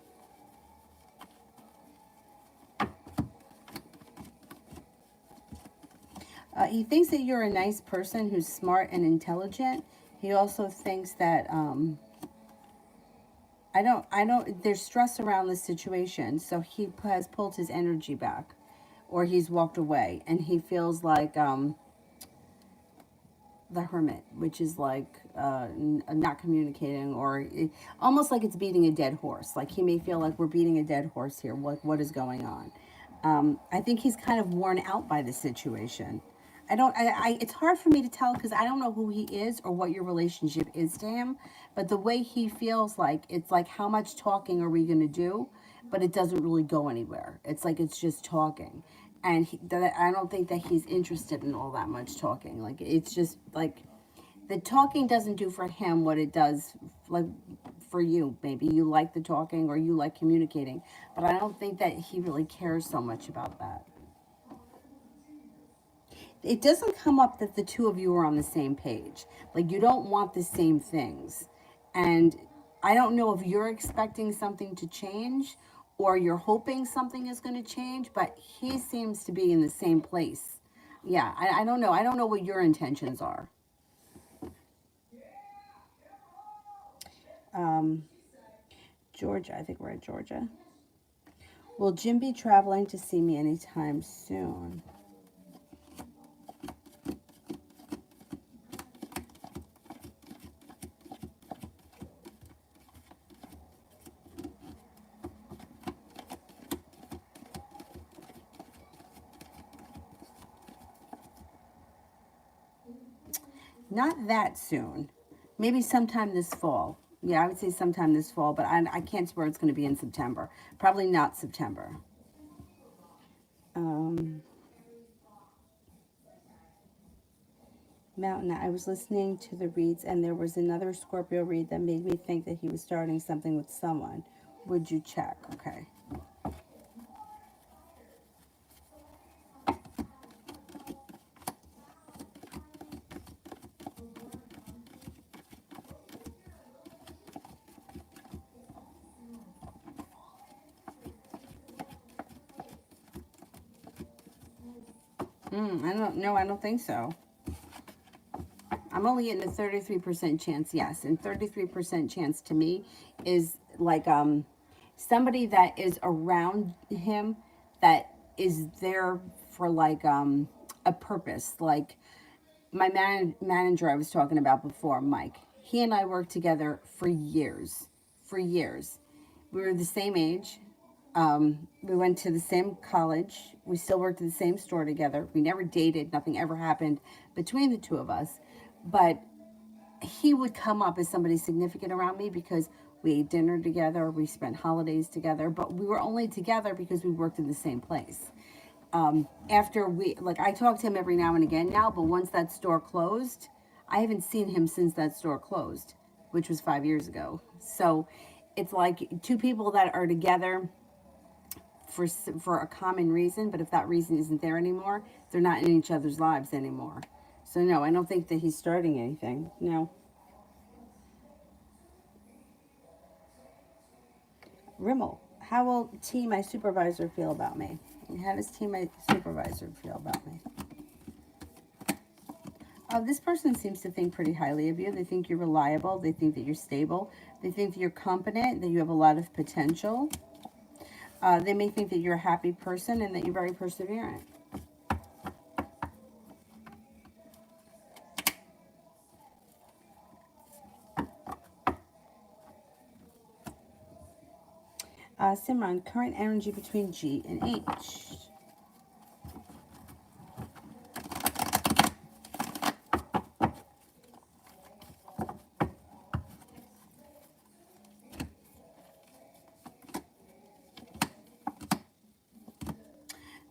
He thinks that you're a nice person who's smart and intelligent. He also thinks that there's stress around the situation, so he has pulled his energy back, or he's walked away, and he feels like the hermit, which is like not communicating, or almost like it's beating a dead horse. Like he may feel like we're beating a dead horse here. What is going on? I think he's kind of worn out by the situation. It's hard for me to tell because I don't know who he is or what your relationship is to him. But the way he feels like, it's like, how much talking are we going to do? But it doesn't really go anywhere. It's like it's just talking. And I don't think that he's interested in all that much talking. Like, it's just like the talking doesn't do for him what it does, like, for you. Maybe you like the talking or you like communicating. But I don't think that he really cares so much about that. it doesn't come up that the two of you are on the same page. Like, you don't want the same things. And I don't know if you're expecting something to change or you're hoping something is going to change, but he seems to be in the same place. Yeah, I don't know. I don't know what your intentions are. Georgia, I think we're at Georgia. Will Jim be traveling to see me anytime soon? Not that soon. Maybe sometime this fall. Yeah, I would say sometime this fall, but I can't swear it's going to be in September. Probably not September. Mountain, I was listening to the reads, and there was another Scorpio read that made me think that he was starting something with someone. Would you check? Okay. I don't know. I don't think so. I'm only getting a 33% chance, yes. And 33% chance to me is like somebody that is around him that is there for like a purpose. Like my manager I was talking about before, Mike. He and I worked together for years. For years. We were the same age. We went to the same college. We still worked at the same store together. We never dated. Nothing ever happened between the two of us. But he would come up as somebody significant around me because we ate dinner together. We spent holidays together. But we were only together because we worked in the same place. After I talk to him every now and again now, but once that store closed, I haven't seen him since that store closed, which was 5 years ago. So it's like two people that are together for a common reason, but if that reason isn't there anymore, they're not in each other's lives anymore. So no, I don't think that he's starting anything. No. Rimmel, how will T, my supervisor, feel about me? How does T, my supervisor, feel about me? This person seems to think pretty highly of you. They think you're reliable. They think that you're stable. They think that you're competent, that you have a lot of potential. They may think that you're a happy person and that you're very perseverant. Simran, current energy between G and H.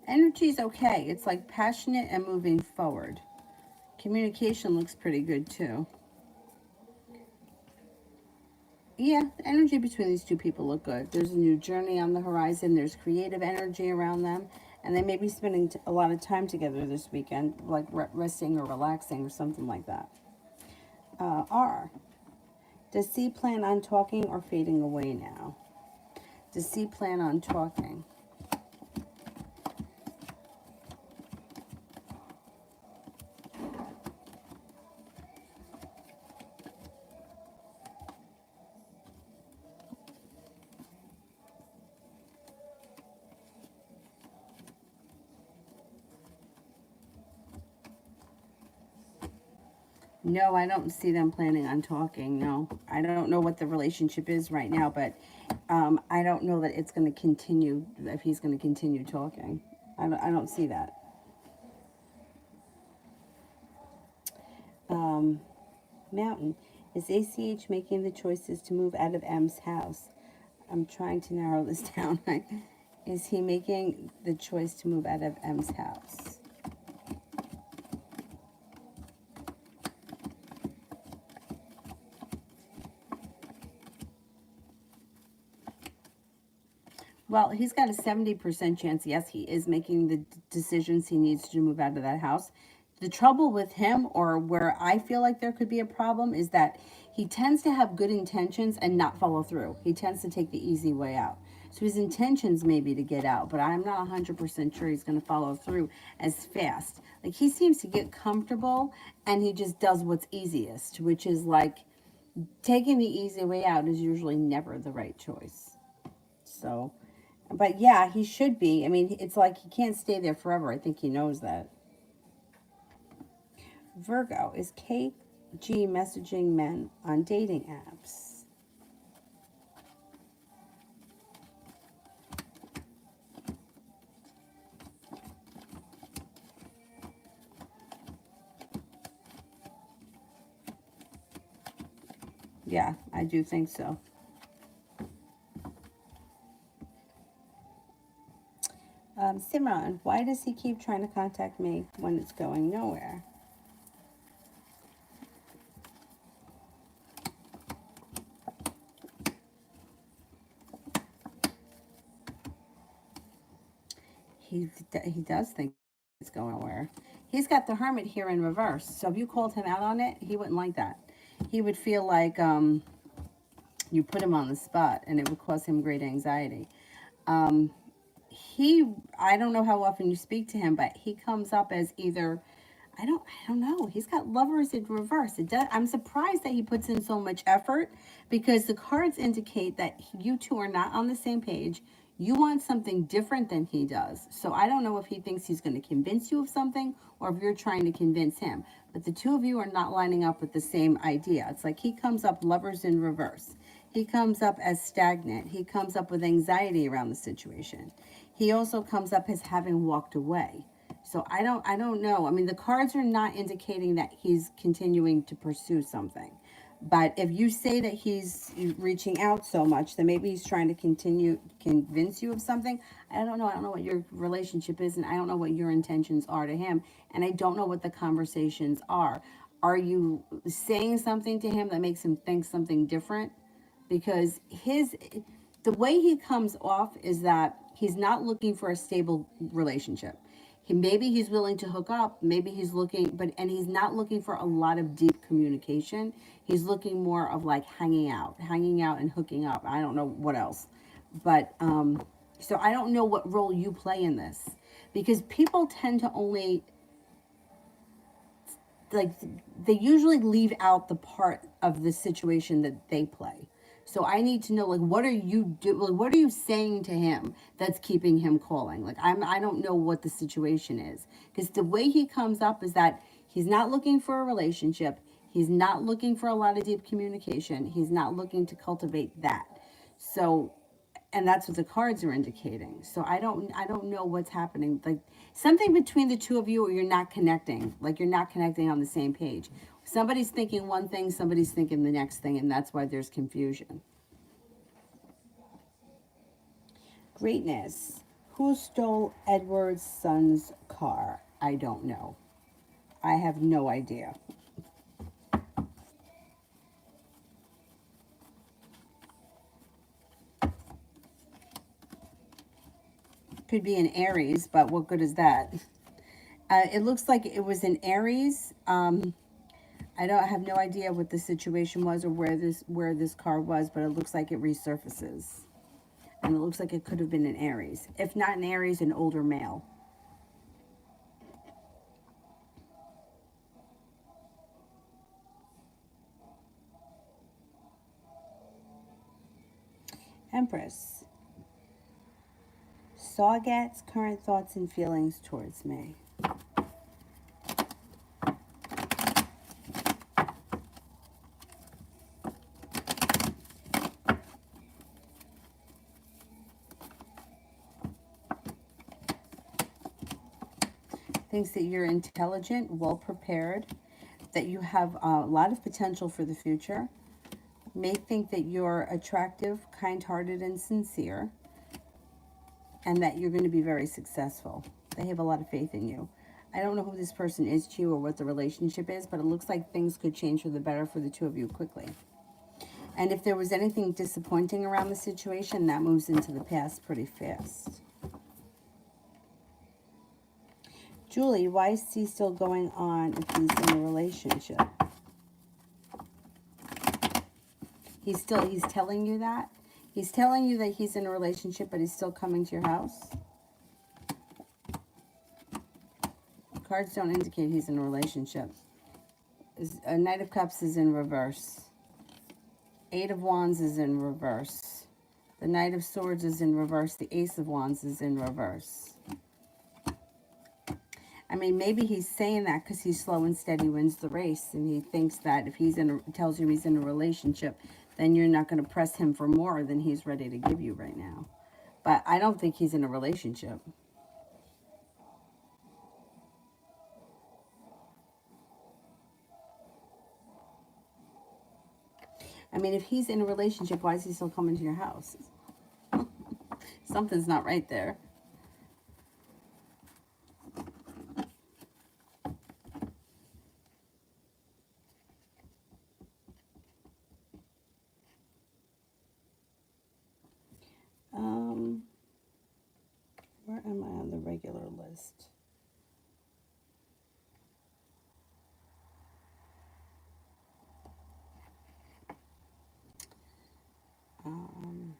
Energy is okay. It's like passionate and moving forward. Communication looks pretty good too. Yeah, the energy between these two people look good. There's a new journey on the horizon. There's creative energy around them. And they may be spending a lot of time together this weekend, like resting or relaxing or something like that. R. Does C plan on talking or fading away now? Does C plan on talking? No, I don't see them planning on talking. No, I don't know what the relationship is right now, but I don't know that it's going to continue, if he's going to continue talking. I don't see that. Mountain, is ACH making the choices to move out of M's house? I'm trying to narrow this down. Is he making the choice to move out of M's house? Well, he's got a 70% chance. Yes, he is making the decisions he needs to move out of that house. The trouble with him, or where I feel like there could be a problem, is that he tends to have good intentions and not follow through. He tends to take the easy way out. So his intentions may be to get out, but I'm not 100% sure he's going to follow through as fast. Like, he seems to get comfortable and he just does what's easiest, which is like taking the easy way out is usually never the right choice. So, but yeah, he should be. I mean, it's like he can't stay there forever. I think he knows that. Virgo, is KG messaging men on dating apps? Yeah, I do think so. Simran, why does he keep trying to contact me when it's going nowhere? He does think it's going nowhere. He's got the Hermit here in reverse. So if you called him out on it, he wouldn't like that. He would feel like you put him on the spot, and it would cause him great anxiety. Um, I don't know how often you speak to him, but he comes up as either, I don't know. He's got Lovers in reverse. I'm surprised that he puts in so much effort, because the cards indicate that you two are not on the same page. You want something different than he does. So I don't know if he thinks he's going to convince you of something, or if you're trying to convince him. But the two of you are not lining up with the same idea. It's like he comes up Lovers in reverse. He comes up as stagnant. He comes up with anxiety around the situation. He also comes up as having walked away. So I don't know. I mean, the cards are not indicating that he's continuing to pursue something. But if you say that he's reaching out so much, then maybe he's trying to continue convince you of something. I don't know. I don't know what your relationship is, and I don't know what your intentions are to him, and I don't know what the conversations are. Are you saying something to him that makes him think something different? Because the way he comes off is that he's not looking for a stable relationship. Maybe he's willing to hook up, maybe he's looking, but and he's not looking for a lot of deep communication. He's looking more of like hanging out and hooking up. I don't know what else. But so I don't know what role you play in this, because people tend to only, like, they usually leave out the part of the situation that they play. So I need to know, like, what are you do like, what are you saying to him that's keeping him calling? Like, I don't know what the situation is, because the way he comes up is that he's not looking for a relationship. He's not looking for a lot of deep communication. He's not looking to cultivate that. So, and that's what the cards are indicating. So I don't know what's happening. Like, something between the two of you, or you're not connecting. Like, you're not connecting on the same page. Somebody's thinking one thing, somebody's thinking the next thing, and that's why there's confusion. Greatness. Who stole Edward's son's car? I don't know. I have no idea. Could be an Aries, but what good is that? It looks like it was an Aries. I don't have no idea what the situation was, or where this car was, but it looks like it resurfaces, and it looks like it could have been an Aries. If not an Aries, an older male. Empress. Saugat's current thoughts and feelings towards me. Thinks that you're intelligent, well prepared, that you have a lot of potential for the future. May think that you're attractive, kind-hearted, and sincere, and that you're going to be very successful. They have a lot of faith in you. I don't know who this person is to you or what the relationship is, but it looks like things could change for the better for the two of you quickly. And if there was anything disappointing around the situation, that moves into the past pretty fast. Julie, why is he still going on if he's in a relationship? He's telling you that? He's telling you that he's in a relationship, but he's still coming to your house? Cards don't indicate he's in a relationship. A Knight of Cups is in reverse. Eight of Wands is in reverse. The Knight of Swords is in reverse. The Ace of Wands is in reverse. I mean, maybe he's saying that because he's slow and steady wins the race, and he thinks that if he's tells you he's in a relationship, then you're not going to press him for more than he's ready to give you right now. But I don't think he's in a relationship. I mean, if he's in a relationship, why is he still coming to your house? Something's not right there. Where am I on the regular list? Um,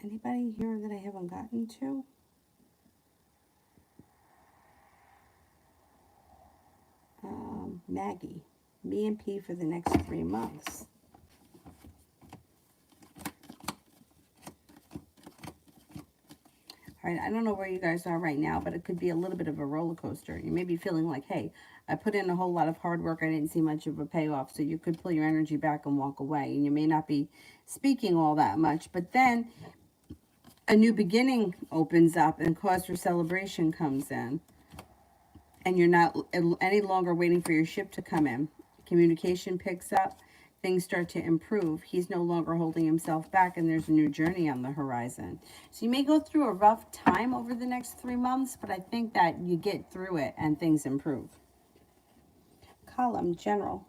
Anybody here that I haven't gotten to? Maggie, me and P for the next 3 months. All right, I don't know where you guys are right now, but it could be a little bit of a roller coaster. You may be feeling like, hey, I put in a whole lot of hard work. I didn't see much of a payoff. So you could pull your energy back and walk away. And you may not be speaking all that much. But then a new beginning opens up and cause for celebration comes in. And you're not any longer waiting for your ship to come in. Communication picks up. Things start to improve. He's no longer holding himself back, and there's a new journey on the horizon. So you may go through a rough time over the next 3 months, but I think that you get through it and things improve. Column, general.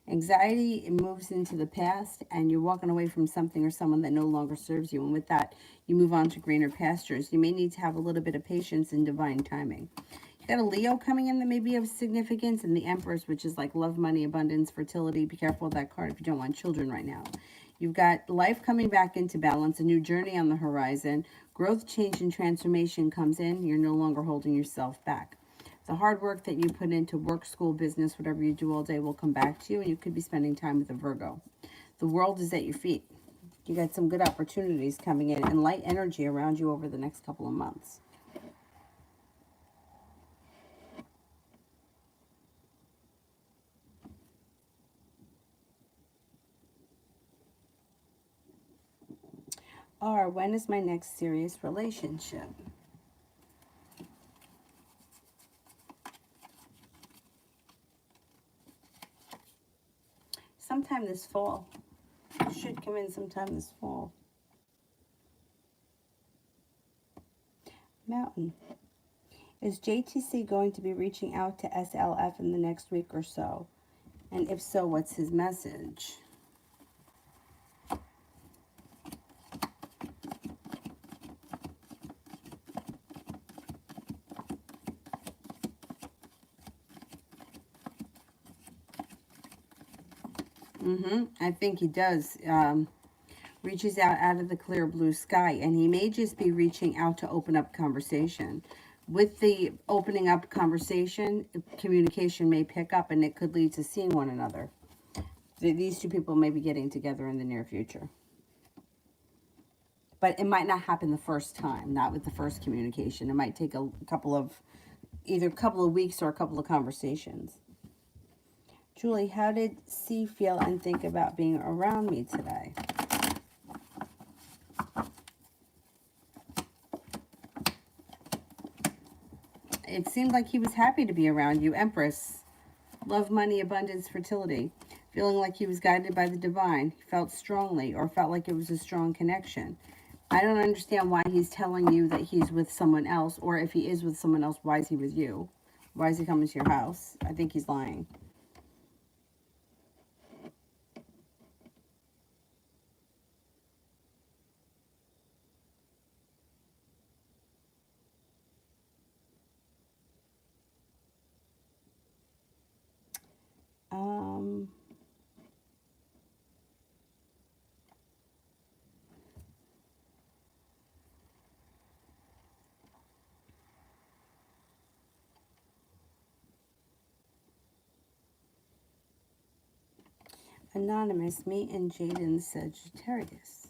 Anxiety moves into the past, and you're walking away from something or someone that no longer serves you. And with that, you move on to greener pastures. You may need to have a little bit of patience and divine timing. You got a Leo coming in that may be of significance, and the Empress, which is like love, money, abundance, fertility. Be careful with that card if you don't want children right now. You've got life coming back into balance, a new journey on the horizon. Growth, change, and transformation comes in. You're no longer holding yourself back. The hard work that you put into work, school, business, whatever you do all day will come back to you, and you could be spending time with a Virgo. The world is at your feet. You got some good opportunities coming in and light energy around you over the next couple of months. Or when is my next serious relationship? Sometime this fall. It should come in sometime this fall. Mountain. Is JTC going to be reaching out to SLF in the next week or so? And if so, what's his message? I think he does. Reaches out of the clear blue sky, and he may just be reaching out to open up conversation. With the opening up conversation, communication may pick up, and it could lead to seeing one another. These two people may be getting together in the near future. But it might not happen the first time, not with the first communication. It might take either a couple of weeks or a couple of conversations. Julie, how did C feel and think about being around me today? It seemed like he was happy to be around you. Empress. Love, money, abundance, fertility. Feeling like he was guided by the divine. He felt strongly or felt like it was a strong connection. I don't understand why he's telling you that he's with someone else, or if he is with someone else, why is he with you? Why is he coming to your house? I think he's lying. Um, Anonymous, me and Jaden Sagittarius.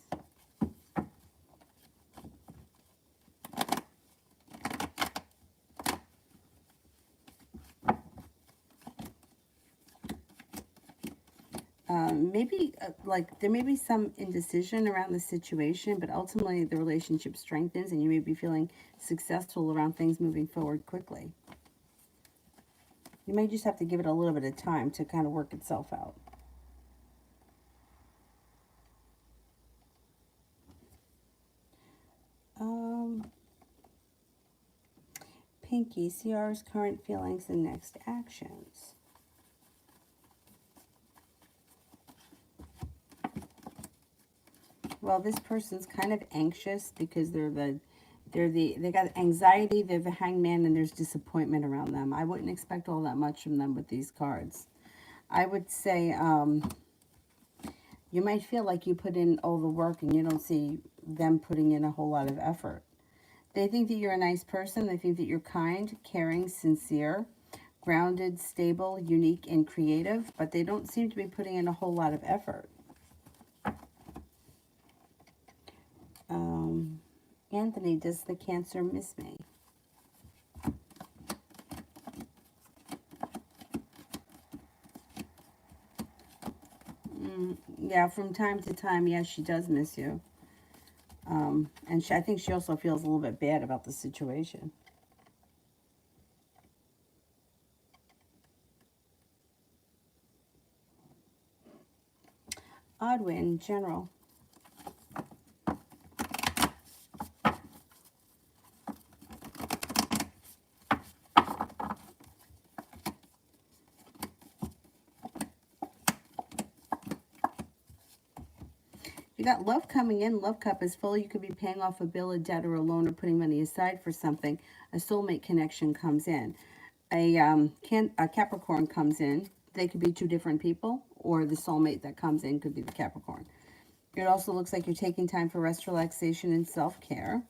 Maybe like there may be some indecision around the situation, but ultimately the relationship strengthens and you may be feeling successful around things moving forward quickly. You may just have to give it a little bit of time to kind of work itself out. Pinky, CR's current feelings and next actions. Well, this person's kind of anxious because they got anxiety, they're the hangman, and there's disappointment around them. I wouldn't expect all that much from them with these cards. I would say you might feel like you put in all the work and you don't see them putting in a whole lot of effort. They think that you're a nice person. They think that you're kind, caring, sincere, grounded, stable, unique, and creative, but they don't seem to be putting in a whole lot of effort. Anthony, does the Cancer miss me? Yeah, from time to time, yes, she does miss you. And I think she also feels a little bit bad about the situation. Oddwin, general. You got love coming in. Love cup is full. You could be paying off a bill, a debt, or a loan, or putting money aside for something. A soulmate connection comes in. A Capricorn comes in. They could be two different people, or the soulmate that comes in could be the Capricorn. It also looks like you're taking time for rest, relaxation, and self-care.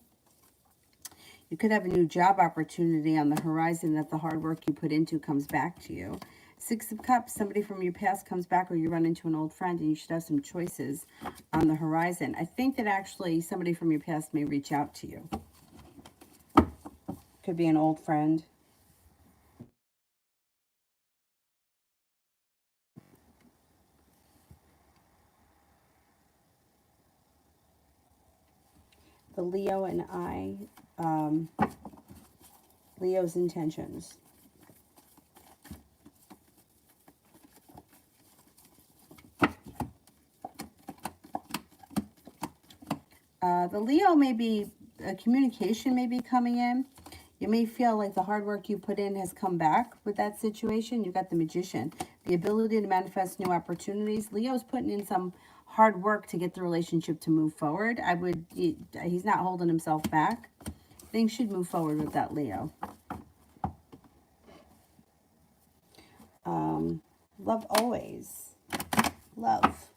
You could have a new job opportunity on the horizon that the hard work you put into comes back to you. Six of Cups, somebody from your past comes back, or you run into an old friend and you should have some choices on the horizon. I think that actually somebody from your past may reach out to you. Could be an old friend. The Leo and I, Leo's intentions. The Leo may be, communication may be coming in. You may feel like the hard work you put in has come back with that situation. You got the Magician, the ability to manifest new opportunities. Leo's putting in some hard work to get the relationship to move forward. He's not holding himself back. Things should move forward with that Leo. Love always. Love.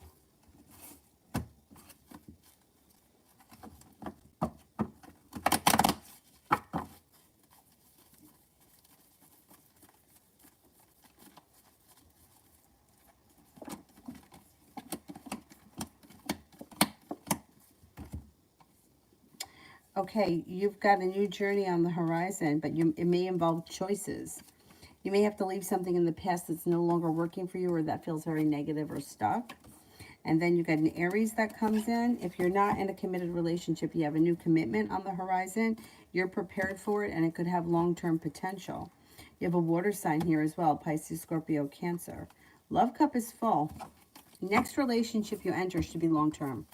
Okay, you've got a new journey on the horizon, but it may involve choices. You may have to leave something in the past that's no longer working for you or that feels very negative or stuck. And then you got an Aries that comes in. If you're not in a committed relationship, you have a new commitment on the horizon. You're prepared for it, and it could have long-term potential. You have a water sign here as well, Pisces, Scorpio, Cancer. Love cup is full. Next relationship you enter should be long-term.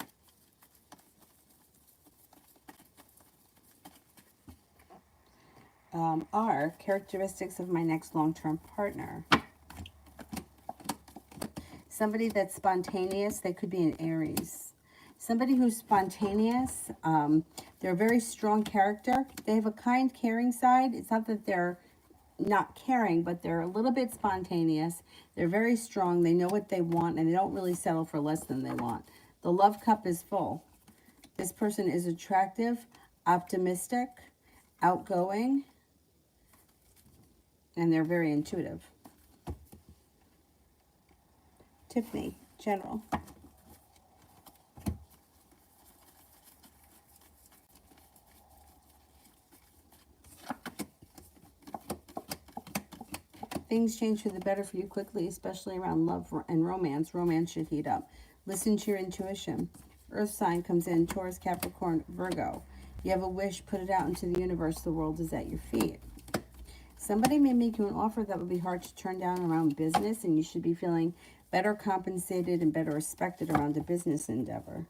Are characteristics of my next long-term partner. Somebody that's spontaneous. They could be an Aries. Somebody who's spontaneous. They're a very strong character. They have a kind, caring side. It's not that they're not caring, but they're a little bit spontaneous. They're very strong. They know what they want, and they don't really settle for less than they want. The love cup is full. This person is attractive, optimistic, outgoing, and they're very intuitive. Tiffany, general. Things change for the better for you quickly, especially around love and romance. Romance should heat up. Listen to your intuition. Earth sign comes in, Taurus, Capricorn, Virgo. You have a wish, put it out into the universe. The world is at your feet. Somebody may make you an offer that would be hard to turn down around business, and you should be feeling better compensated and better respected around a business endeavor.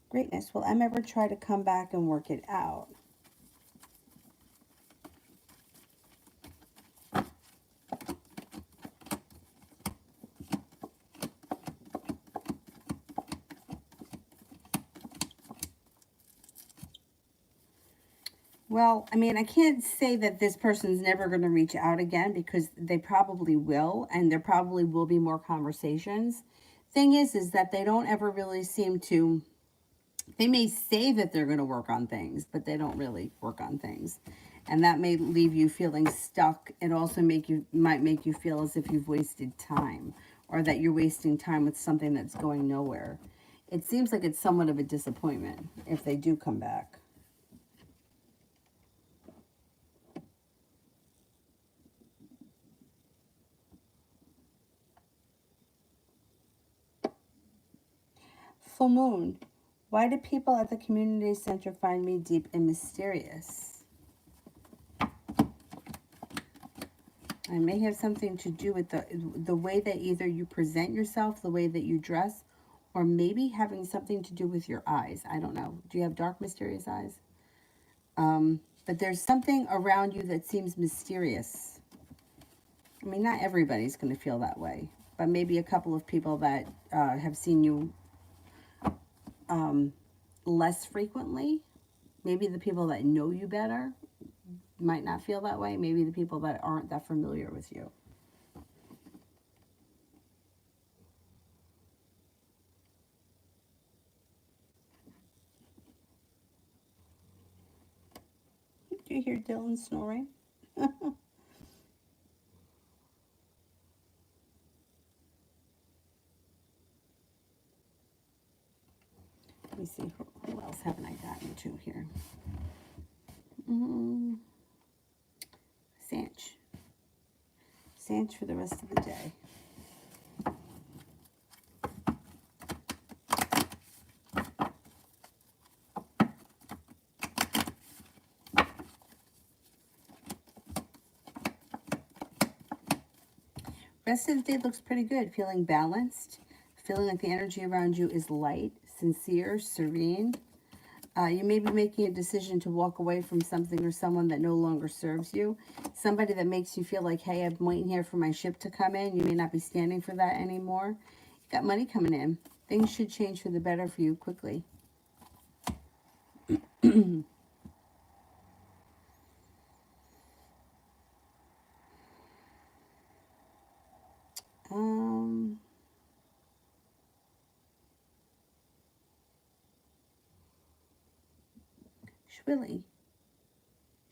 Greatness. Will Em ever try to come back and work it out? Well, I mean, I can't say that this person's never going to reach out again, because they probably will, and there probably will be more conversations. Thing is that they don't ever really seem to, they may say that they're going to work on things, but they don't really work on things. And that may leave you feeling stuck. It also might make you feel as if you've wasted time, or that you're wasting time with something that's going nowhere. It seems like it's somewhat of a disappointment if they do come back. Full moon. Why do people at the community center find me deep and mysterious? It may have something to do with the way that either you present yourself, the way that you dress, or maybe having something to do with your eyes. I don't know. Do you have dark, mysterious eyes? But there's something around you that seems mysterious. I mean, not everybody's going to feel that way, but maybe a couple of people that have seen you less frequently. Maybe the people that know you better might not feel that way. Maybe the people that aren't that familiar with you. Do you hear Dylan snoring? Let me see, who else haven't I gotten to here? Sanch. Sanch for the rest of the day. Rest of the day looks pretty good. Feeling balanced. Feeling like the energy around you is light, sincere, serene. You may be making a decision to walk away from something or someone that no longer serves you. Somebody that makes you feel like, hey, I'm waiting here for my ship to come in. You may not be standing for that anymore. You got money coming in. Things should change for the better for you quickly.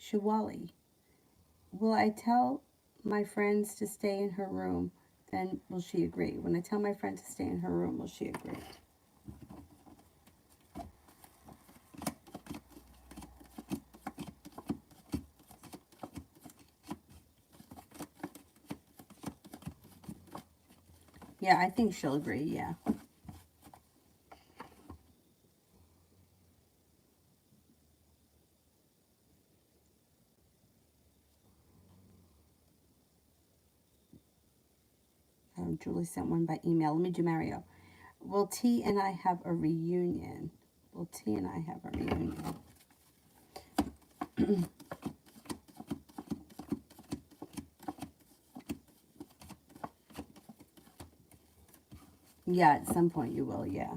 Shawali. Will I tell my friends to stay in her room? Then will she agree? When I tell my friend to stay in her room, will she agree? Yeah, I think she'll agree, yeah. Julie sent one by email. Let me do Mario. Will T and I have a reunion? Will T and I have a reunion? Yeah, at some point you will, yeah.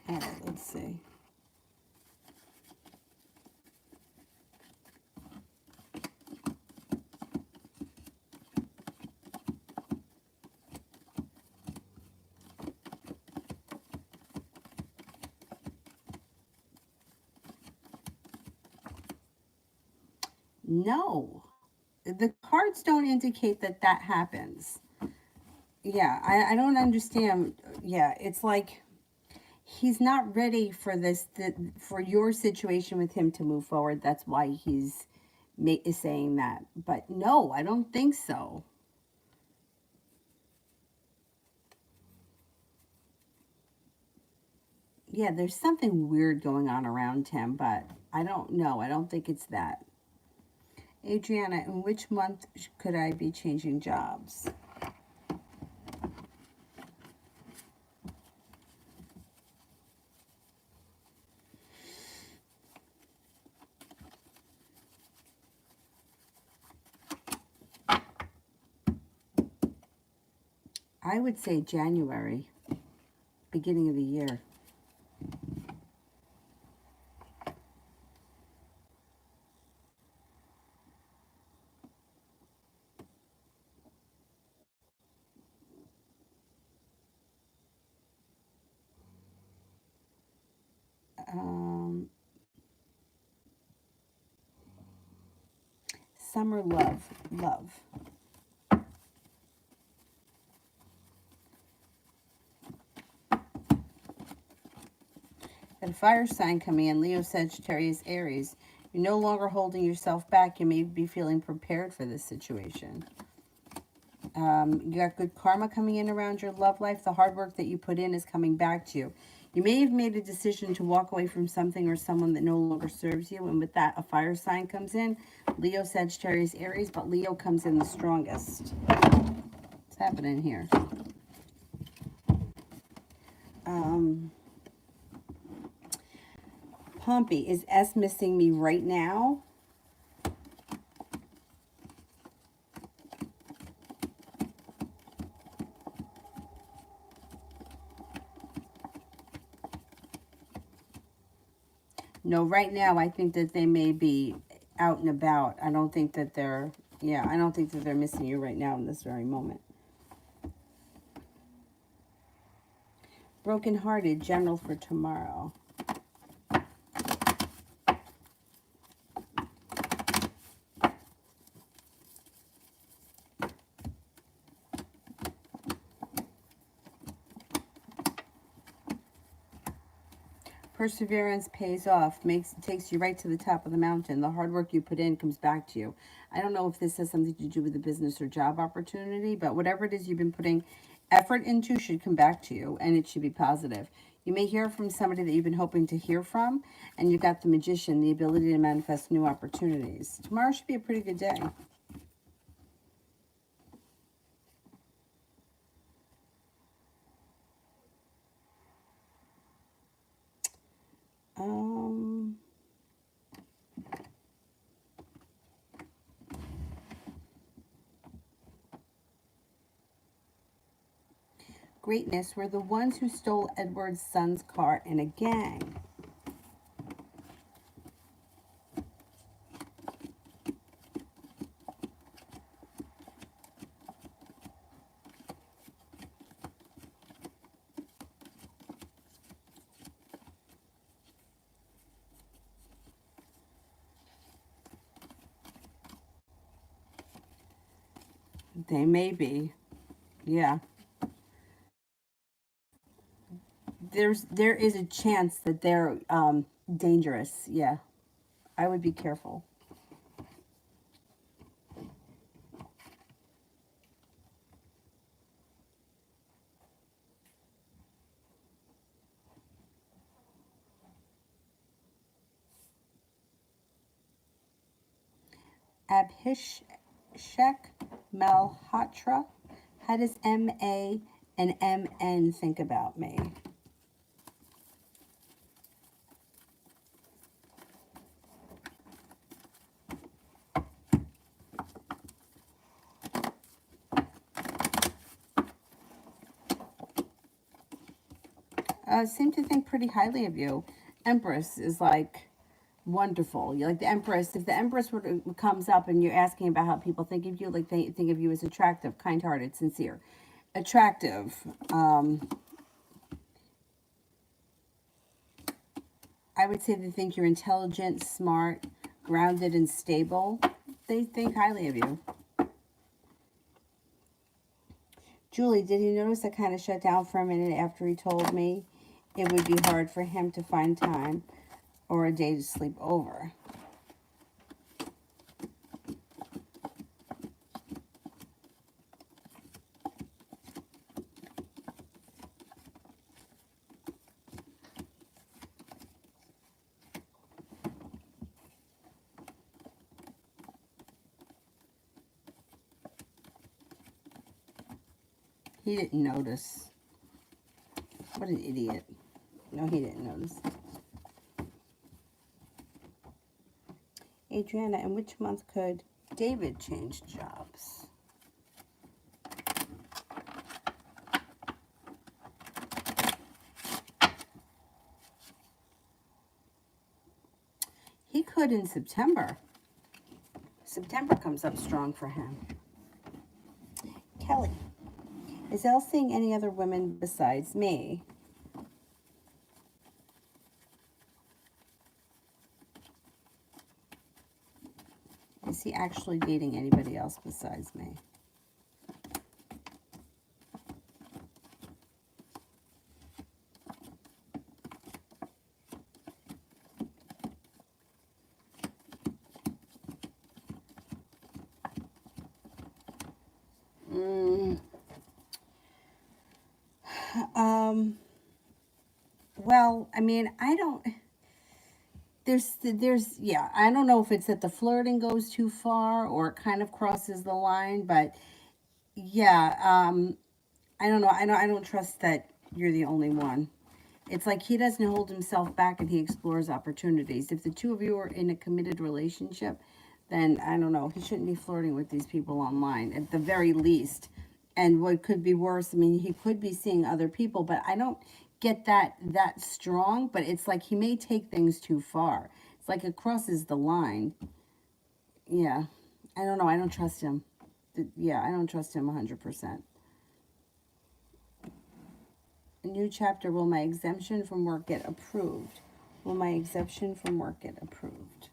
All right, let's see. No, the cards don't indicate that that happens. Yeah, I don't understand. Yeah, it's like he's not ready for this, for your situation with him to move forward. That's why he's is saying that. But no, I don't think so. Yeah, there's something weird going on around him, but I don't know. I don't think it's that. Adriana, in which month could I be changing jobs? I would say January, beginning of the year. Um, Summer love, love. Got a fire sign coming in, Leo, Sagittarius, Aries. You're no longer holding yourself back. You may be feeling prepared for this situation. You got good karma coming in around your love life. The hard work that you put in is coming back to you. You may have made a decision to walk away from something or someone that no longer serves you. And with that, a fire sign comes in. Leo, Sagittarius, Aries. But Leo comes in the strongest. What's happening here? Pompey, is S missing me right now? No, right now I think that they may be out and about. I don't think that they're, yeah, I don't think that they're missing you right now in this very moment. Brokenhearted, general for tomorrow. Perseverance pays off, takes you right to the top of the mountain. The hard work you put in comes back to you. I don't know if this has something to do with the business or job opportunity, but whatever it is you've been putting effort into should come back to you, and it should be positive. You may hear from somebody that you've been hoping to hear from, and you've got the Magician, the ability to manifest new opportunities. Tomorrow should be a pretty good day. Greatness were the ones who stole Edward's son's car in a gang. They may be. Yeah. There is a chance that they're dangerous. Yeah. I would be careful. Abhishek Malhotra. How does MA and MN think about me? Seem to think pretty highly of you. Empress is like wonderful. You're like the Empress. If the Empress comes up and you're asking about how people think of you, like they think of you as attractive, kind-hearted, sincere, attractive. I would say they think you're intelligent, smart, grounded, and stable. They think highly of you. Julie, did he notice I kind of shut down for a minute after he told me it would be hard for him to find time or a day to sleep over? He didn't notice. What an idiot. No, he didn't notice. Adriana, in which month could David change jobs? He could in September. September comes up strong for him. Kelly, is Elle seeing any other women besides me? Is he actually dating anybody else besides me? Well, I mean, I don't. Yeah, I don't know if it's that the flirting goes too far or it kind of crosses the line, but yeah, I don't know. I don't trust that you're the only one. It's like he doesn't hold himself back and he explores opportunities. If the two of you are in a committed relationship, then I don't know. He shouldn't be flirting with these people online at the very least. And what could be worse, I mean, he could be seeing other people, but I don't get that strong, but it's like he may take things too far. It's like it crosses the line. Yeah. I don't know. I don't trust him. Yeah, I don't trust him 100%. A new chapter. Will my exemption from work get approved? Will my exemption from work get approved?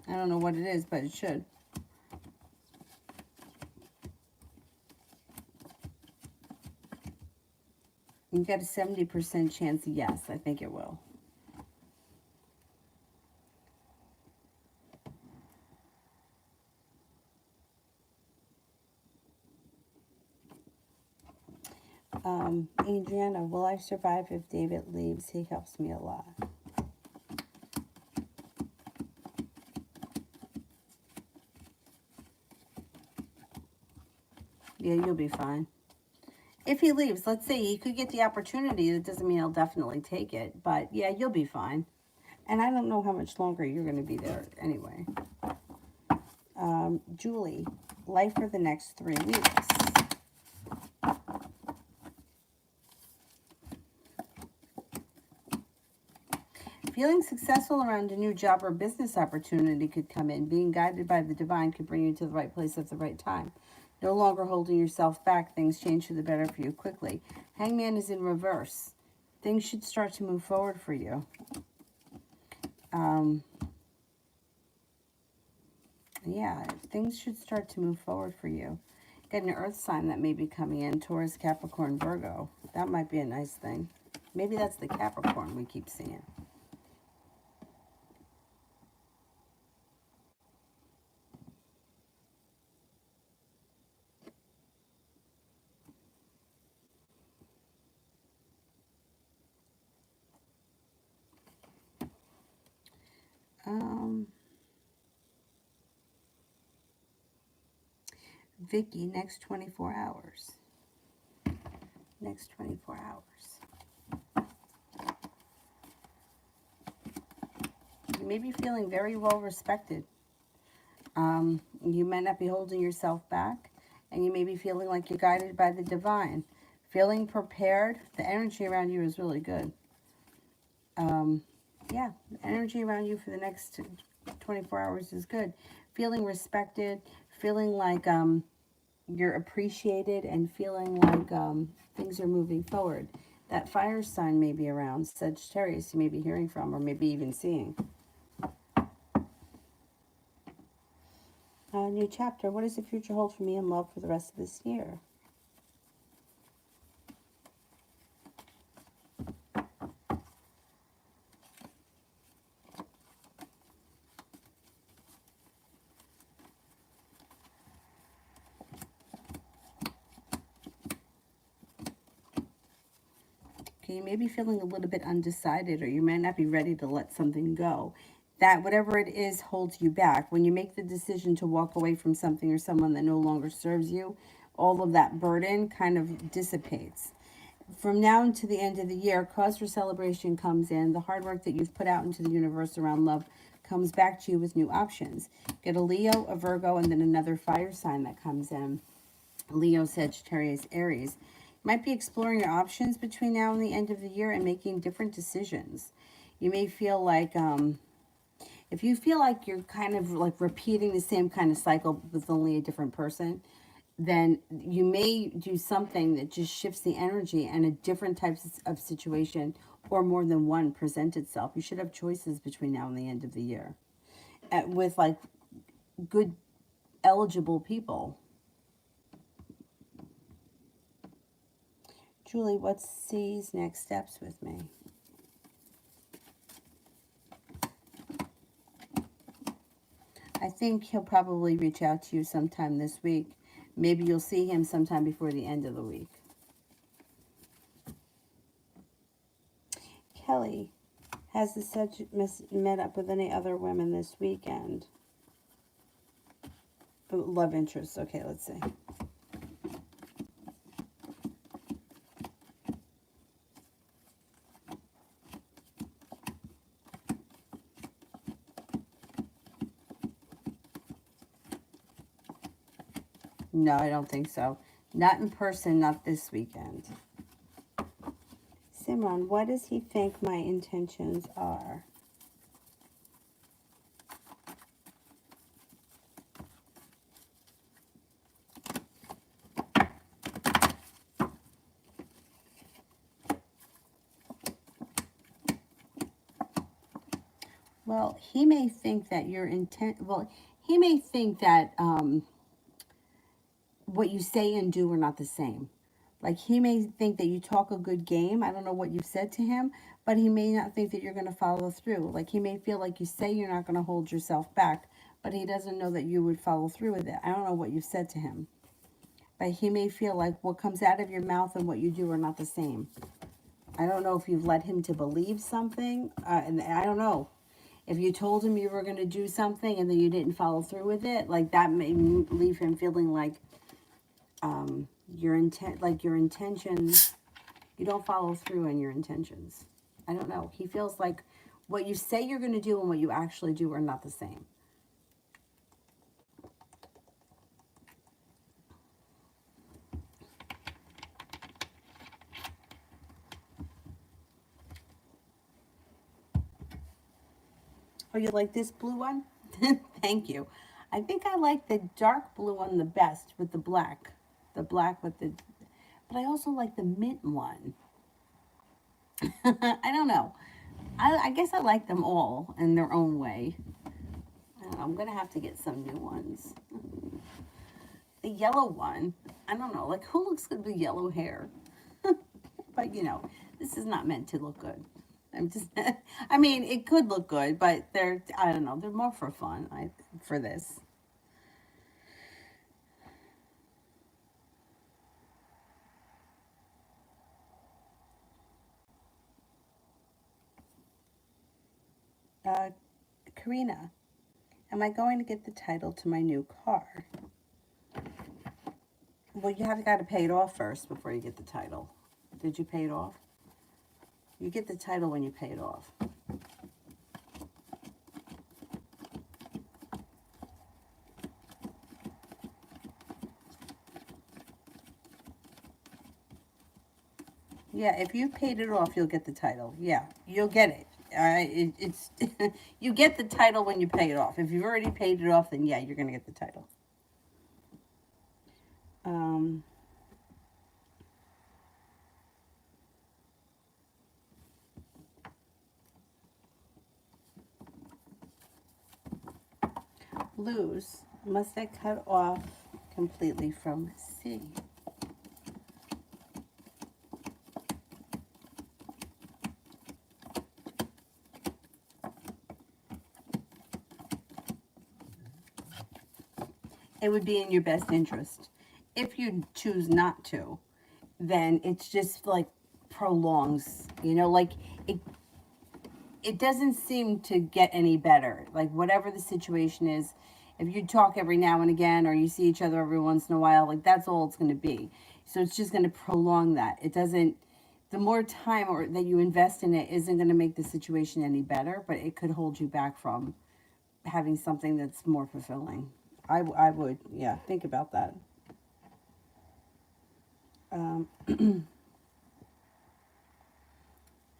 I don't know what it is, but it should. You've got a 70% chance, yes, I think it will. Adriana, will I survive if David leaves? He helps me a lot. Yeah, you'll be fine. If he leaves, let's say he could get the opportunity. That doesn't mean he'll definitely take it. But yeah, you'll be fine. And I don't know how much longer you're going to be there anyway. Julie, life for the next 3 weeks. Feeling successful around a new job or business opportunity could come in. Being guided by the divine could bring you to the right place at the right time. No longer holding yourself back. Things change for the better for you quickly. Hangman is in reverse. Things should start to move forward for you. Yeah, things should start to move forward for you. Got an earth sign that may be coming in. Taurus, Capricorn, Virgo. That might be a nice thing. Maybe that's the Capricorn we keep seeing. Vicky, next 24 hours. Next 24 hours. You may be feeling very well respected. You might not be holding yourself back, and you may be feeling like you're guided by the divine. Feeling prepared. The energy around you is really good. Yeah, the energy around you for the next 24 hours is good. Feeling respected, feeling like you're appreciated, and feeling like things are moving forward. That fire sign may be around. Sagittarius, you may be hearing from, or maybe even seeing. New chapter. What does the future hold for me in love for the rest of this year? Okay, you may be feeling a little bit undecided, or you might not be ready to let something go. That whatever it is holds you back. When you make the decision to walk away from something or someone that no longer serves you, all of that burden kind of dissipates. From now until the end of the year, cause for celebration comes in. The hard work that you've put out into the universe around love comes back to you with new options. Get a Leo, a Virgo, and then another fire sign that comes in. Leo, Sagittarius, Aries. You might be exploring your options between now and the end of the year and making different decisions. You may feel like, if you feel like you're kind of like repeating the same kind of cycle with only a different person, then you may do something that just shifts the energy and a different type of situation or more than one present itself. You should have choices between now and the end of the year with like good, eligible people. Julie, what's C's next steps with me? I think he'll probably reach out to you sometime this week. Maybe you'll see him sometime before the end of the week. Kelly, has the subject met up with any other women this weekend? Love interest. Okay, let's see. No, I don't think so. Not in person, not this weekend. Simran, what does he think my intentions are? Well, he may think that your intent, well, he may think that what you say and do are not the same. Like, he may think that you talk a good game. I don't know what you've said to him, but he may not think that you're going to follow through. Like, he may feel like you say you're not going to hold yourself back, but he doesn't know that you would follow through with it. I don't know what you've said to him, but he may feel like what comes out of your mouth and what you do are not the same. I don't know if you've led him to believe something, and I don't know. If you told him you were going to do something and then you didn't follow through with it, like that may leave him feeling like your intentions, you don't follow through on your intentions. I don't know. He feels like what you say you're going to do and what you actually do are not the same. Oh, you like this blue one? Thank you. I think I like the dark blue one the best with the black. The black with the, but I also like the mint one. I don't know. I guess I like them all in their own way. I'm going to have to get some new ones. The yellow one, I don't know. Like, who looks good with yellow hair? But, you know, this is not meant to look good. I'm just, I mean, it could look good, but they're, I don't know, they're more for fun, for this. Uh, Karina, am I going to get the title to my new car? Well, you have got to pay it off first before you get the title. Did you pay it off? You get the title when you pay it off. Yeah, if you paid it off, you'll get the title. Yeah, you'll get it. It's you get the title when you pay it off. If you've already paid it off, then yeah, you're gonna get the title. Um, Lose. Must I cut off completely from C? It would be in your best interest. If you choose not to, then it's just like prolongs, you know, like it doesn't seem to get any better. Like whatever the situation is, if you talk every now and again or you see each other every once in a while, like that's all it's going to be. So it's just going to prolong that. It doesn't, the more time or that you invest in it isn't going to make the situation any better, but it could hold you back from having something that's more fulfilling. I would, yeah, think about that. I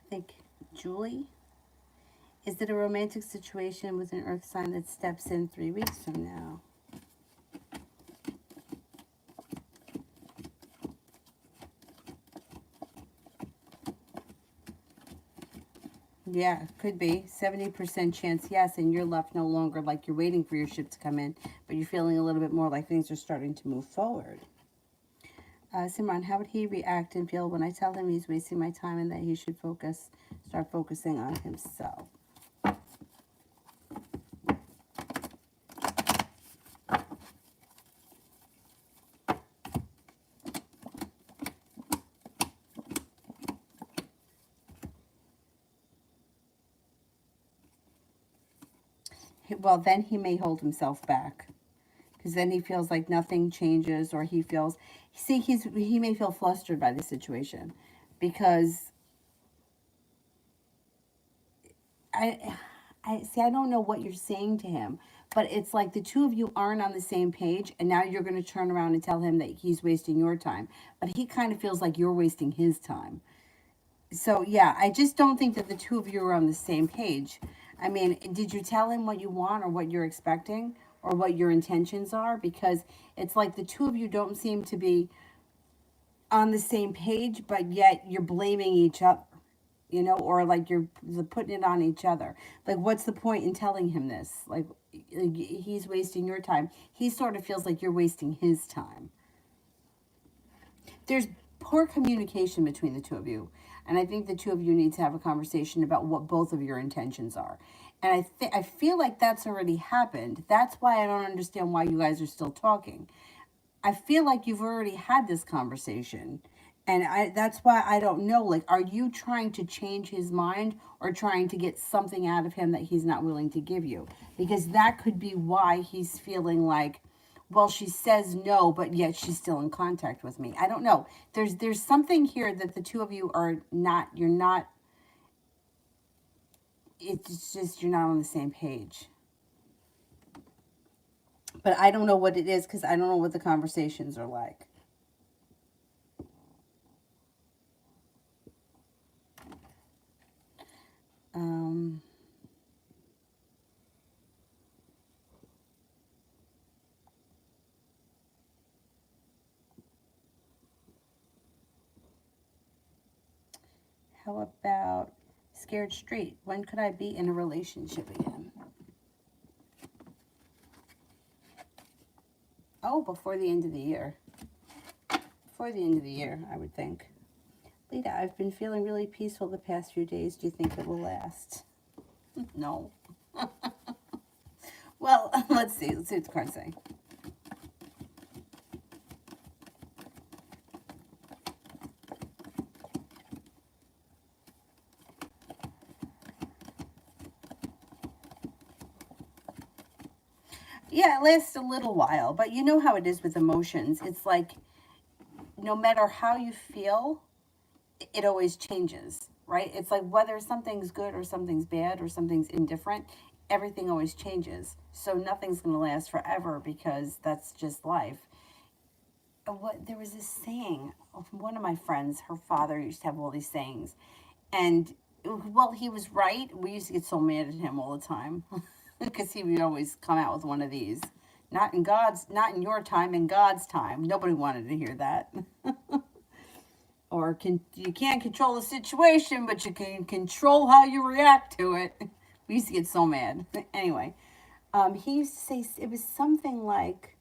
think Julie, is it a romantic situation with an earth sign that steps in 3 weeks from now? Yeah, could be. 70% chance, yes, and you're left no longer like you're waiting for your ship to come in, but you're feeling a little bit more like things are starting to move forward. Simran, how would he react and feel when I tell him he's wasting my time and that he should start focusing on himself? Well, then he may hold himself back because then he feels like nothing changes, or he feels, see, he may feel flustered by the situation because I I see, I don't know what you're saying to him, but it's like the two of you aren't on the same page, and now you're going to turn around and tell him that he's wasting your time, but he kind of feels like you're wasting his time. So yeah, I just don't think that the two of you are on the same page. I mean, did you tell him what you want or what you're expecting or what your intentions are? Because it's like the two of you don't seem to be on the same page, but yet you're blaming each other, you know, or like you're putting it on each other. Like, what's the point in telling him this? Like he's wasting your time. He sort of feels like you're wasting his time. There's poor communication between the two of you. And I think the two of you need to have a conversation about what both of your intentions are. And I feel like that's already happened. That's why I don't understand why you guys are still talking. I feel like you've already had this conversation. And that's why I don't know. Like, are you trying to change his mind or trying to get something out of him that he's not willing to give you? Because that could be why he's feeling like, well, she says no, but yet she's still in contact with me. I don't know. There's something here that the two of you are not, you're not, it's just you're not on the same page. But I don't know what it is because I don't know what the conversations are like. Um, How about Scared Straight? When could I be in a relationship again? Oh, before the end of the year. Before the end of the year, I would think. Lita, I've been feeling really peaceful the past few days. Do you think it will last? No. Well, let's see. Let's see what the cards say. Yeah, it lasts a little while, but you know how it is with emotions. It's like no matter how you feel, it always changes, right? It's like whether something's good or something's bad or something's indifferent, everything always changes. So nothing's going to last forever because that's just life. What there was this saying, one of my friends, her father used to have all these sayings, and well, he was right. We used to get so mad at him all the time because he would always come out with one of these. Not in your time, in God's time. Nobody wanted to hear that. Or you can't control the situation, but you can control how you react to it. We used to get so mad. Anyway, he used to say it was something like,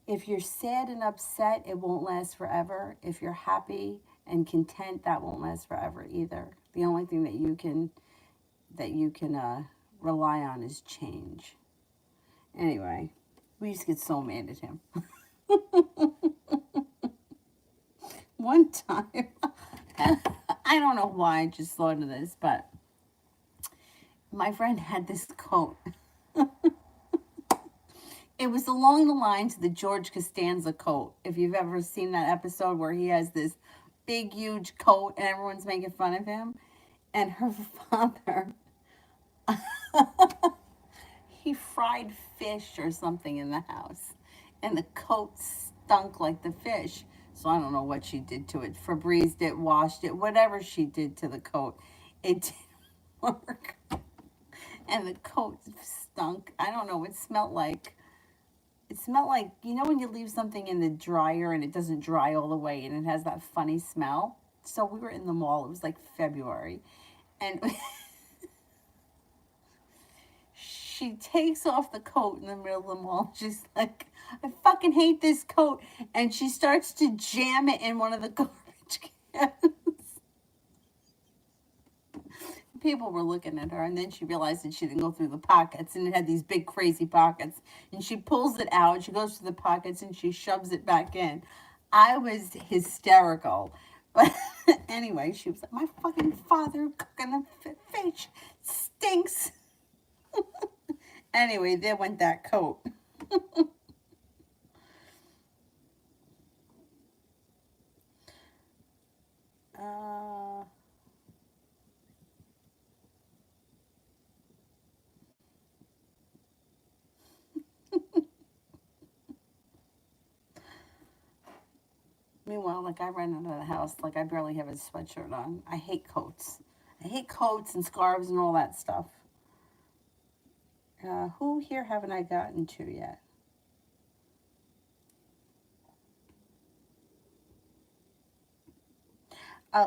if you're sad and upset, it won't last forever. If you're happy and content, that won't last forever either. The only thing that you can rely on is change. Anyway, we used to get so mad at him. One time, I don't know why I just thought of this, but my friend had this coat. It was along the lines of the George Costanza coat. If you've ever seen that episode where he has this big, huge coat and everyone's making fun of him. And her father, he fried fish or something in the house. And the coat stunk like the fish. So I don't know what she did to it. Febrezed it, washed it, whatever she did to the coat. It didn't work. And the coat stunk. I don't know what it smelled like. It smelled like, you know when you leave something in the dryer and it doesn't dry all the way and it has that funny smell? So we were in the mall. It was like February. And she takes off the coat in the middle of the mall. She's like, I fucking hate this coat. And she starts to jam it in one of the garbage cans. People were looking at her, and then she realized that she didn't go through the pockets, and it had these big crazy pockets. And she pulls it out, she goes to the pockets, and she shoves it back in. I was hysterical. But anyway, she was like, my fucking father cooking the fish stinks. Anyway, there went that coat. Meanwhile, like I ran out of the house, like I barely have a sweatshirt on. I hate coats. I hate coats and scarves and all that stuff. Who here haven't I gotten to yet?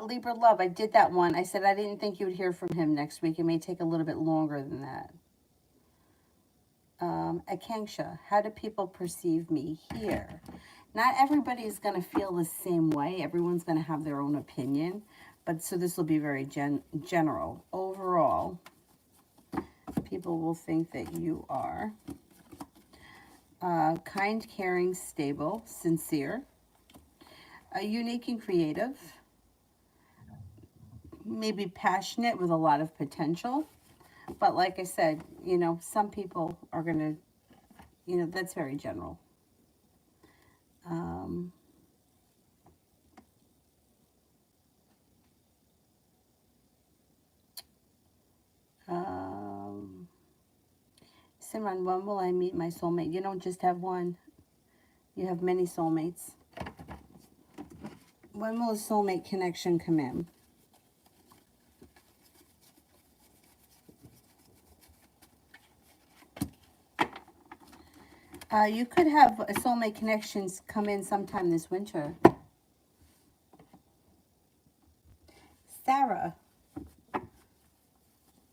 Libra Love, I did that one. I said I didn't think you would hear from him next week. It may take a little bit longer than that. Akanksha, how do people perceive me here? Not everybody is going to feel the same way. Everyone's going to have their own opinion. But so this will be very general. Overall, people will think that you are kind, caring, stable, sincere, unique and creative, maybe passionate with a lot of potential. But like I said, you know, some people are going to, you know, that's very general. Simran, when will I meet my soulmate? You don't just have one. You have many soulmates. When will a soulmate connection come in? You could have a soulmate connections come in sometime this winter. Sarah,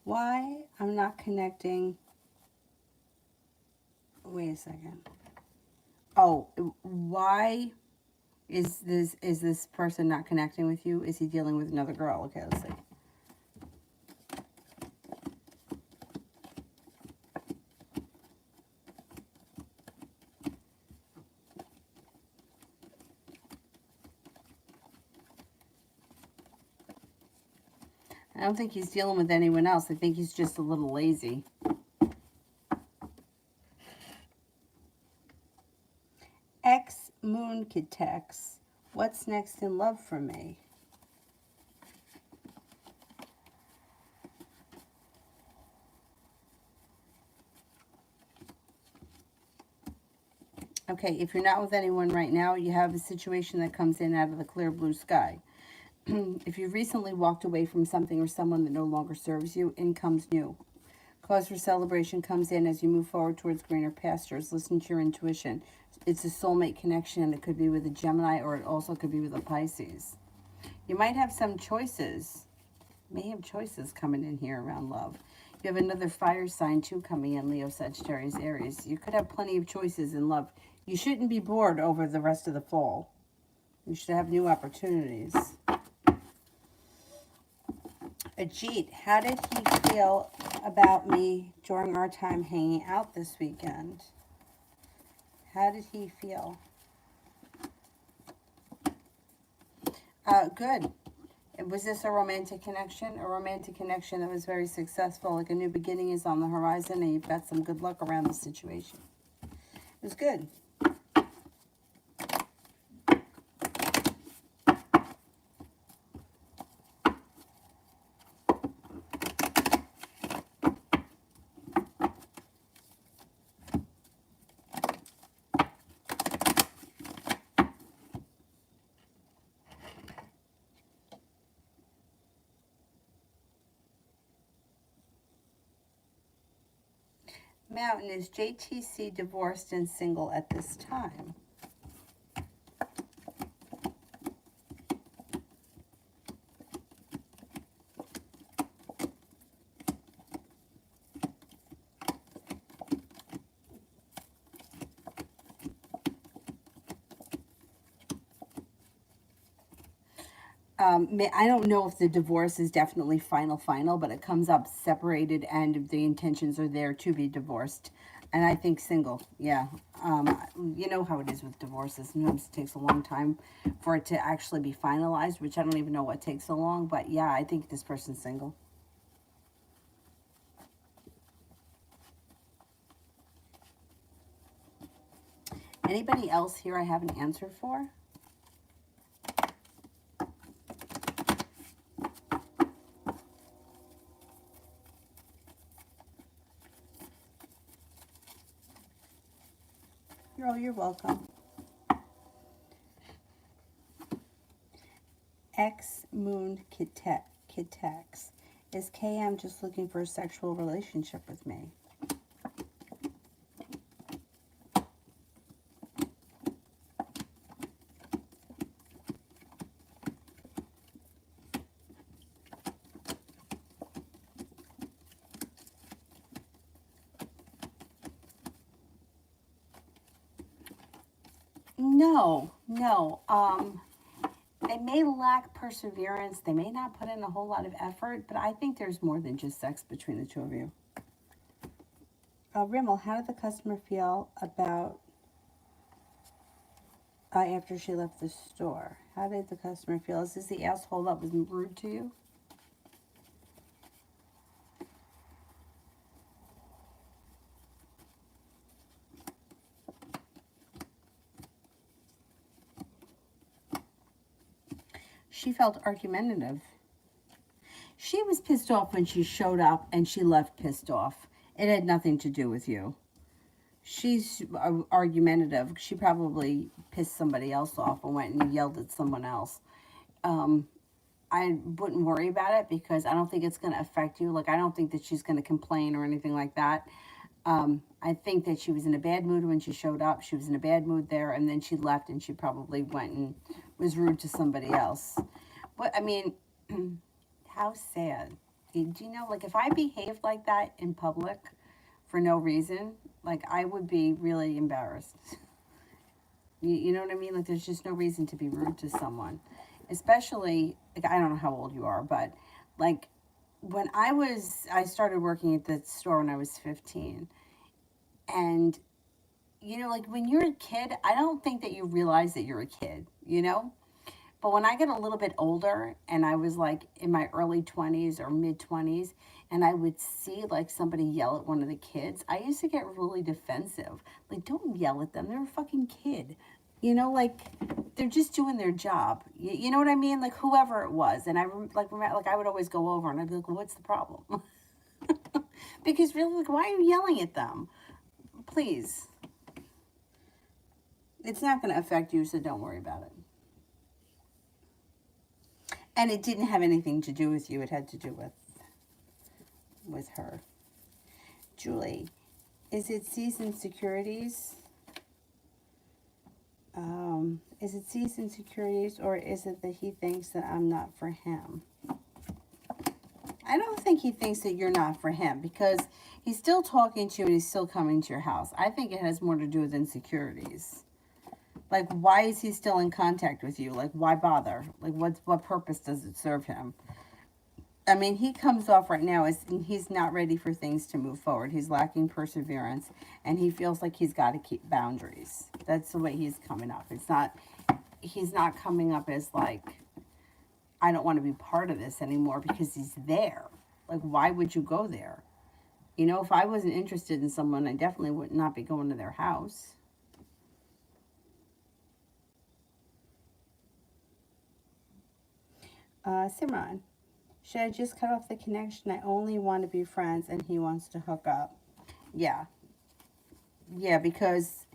why I'm not connecting. Wait a second. Oh, why is this person not connecting with you? Is he dealing with another girl? Okay, let's see. I don't think he's dealing with anyone else. I think he's just a little lazy. X Moon Kitex, what's next in love for me? Okay, if you're not with anyone right now, you have a situation that comes in out of the clear blue sky. If you've recently walked away from something or someone that no longer serves you, in comes new. Cause for celebration comes in as you move forward towards greener pastures. Listen to your intuition. It's a soulmate connection, and it could be with a Gemini, or it also could be with a Pisces. You might have some choices. You may have choices coming in here around love. You have another fire sign too coming in, Leo, Sagittarius, Aries. You could have plenty of choices in love. You shouldn't be bored over the rest of the fall. You should have new opportunities. Ajit, how did he feel about me during our time hanging out this weekend? How did he feel? Good. Was this a romantic connection? A romantic connection that was very successful, like a new beginning is on the horizon, and you've got some good luck around the situation. It was good. Mountain, is JTC divorced and single at this time? I don't know if the divorce is definitely final, but it comes up separated and the intentions are there to be divorced. And I think single, yeah. You know how it is with divorces. Sometimes it takes a long time for it to actually be finalized, which I don't even know what takes so long. But yeah, I think this person's single. Anybody else here I have an answer for? Oh, you're welcome. X Moon Kitex. Is KM just looking for a sexual relationship with me? No. They may lack perseverance. They may not put in a whole lot of effort, but I think there's more than just sex between the two of you. Rimmel, how did the customer feel about after she left the store? How did the customer feel? Is this the asshole that was rude to you? She felt argumentative. She was pissed off when she showed up and she left pissed off. It had nothing to do with you. She's argumentative. She probably pissed somebody else off and went and yelled at someone else. I wouldn't worry about it because I don't think it's going to affect you. Like, I don't think that she's going to complain or anything like that. I think that she was in a bad mood when she showed up. She was in a bad mood there, and then she left, and she probably went and was rude to somebody else. But, I mean, how sad. Do you know, like, if I behaved like that in public for no reason, like, I would be really embarrassed. You know what I mean? Like, there's just no reason to be rude to someone. Especially, like, I don't know how old you are, but, like, I started working at the store when I was 15. And, you know, like, when you're a kid, I don't think that you realize that you're a kid, you know? But when I get a little bit older and I was like in my early 20s or mid 20s and I would see like somebody yell at one of the kids, I used to get really defensive. Like, don't yell at them. They're a fucking kid. You know, like they're just doing their job. You know what I mean? Like whoever it was. And like I would always go over and I'd be like, well, what's the problem? Because really, like, why are you yelling at them? Please. It's not going to affect you, so don't worry about it. And it didn't have anything to do with you. It had to do with her. Julie, is it seasoned securities? Is it seasoned securities, or is it that he thinks that I'm not for him? I don't think he thinks that you're not for him, because he's still talking to you and he's still coming to your house. I think it has more to do with insecurities. Like, why is he still in contact with you? Like, why bother? Like, what purpose does it serve him? I mean, he comes off right now as he's not ready for things to move forward. He's lacking perseverance, and he feels like he's got to keep boundaries. That's the way he's coming up. He's not coming up as like, I don't want to be part of this anymore, because he's there. Like, why would you go there? You know, if I wasn't interested in someone, I definitely would not be going to their house. Simran, should I just cut off the connection? I only want to be friends and he wants to hook up. Yeah. Yeah, because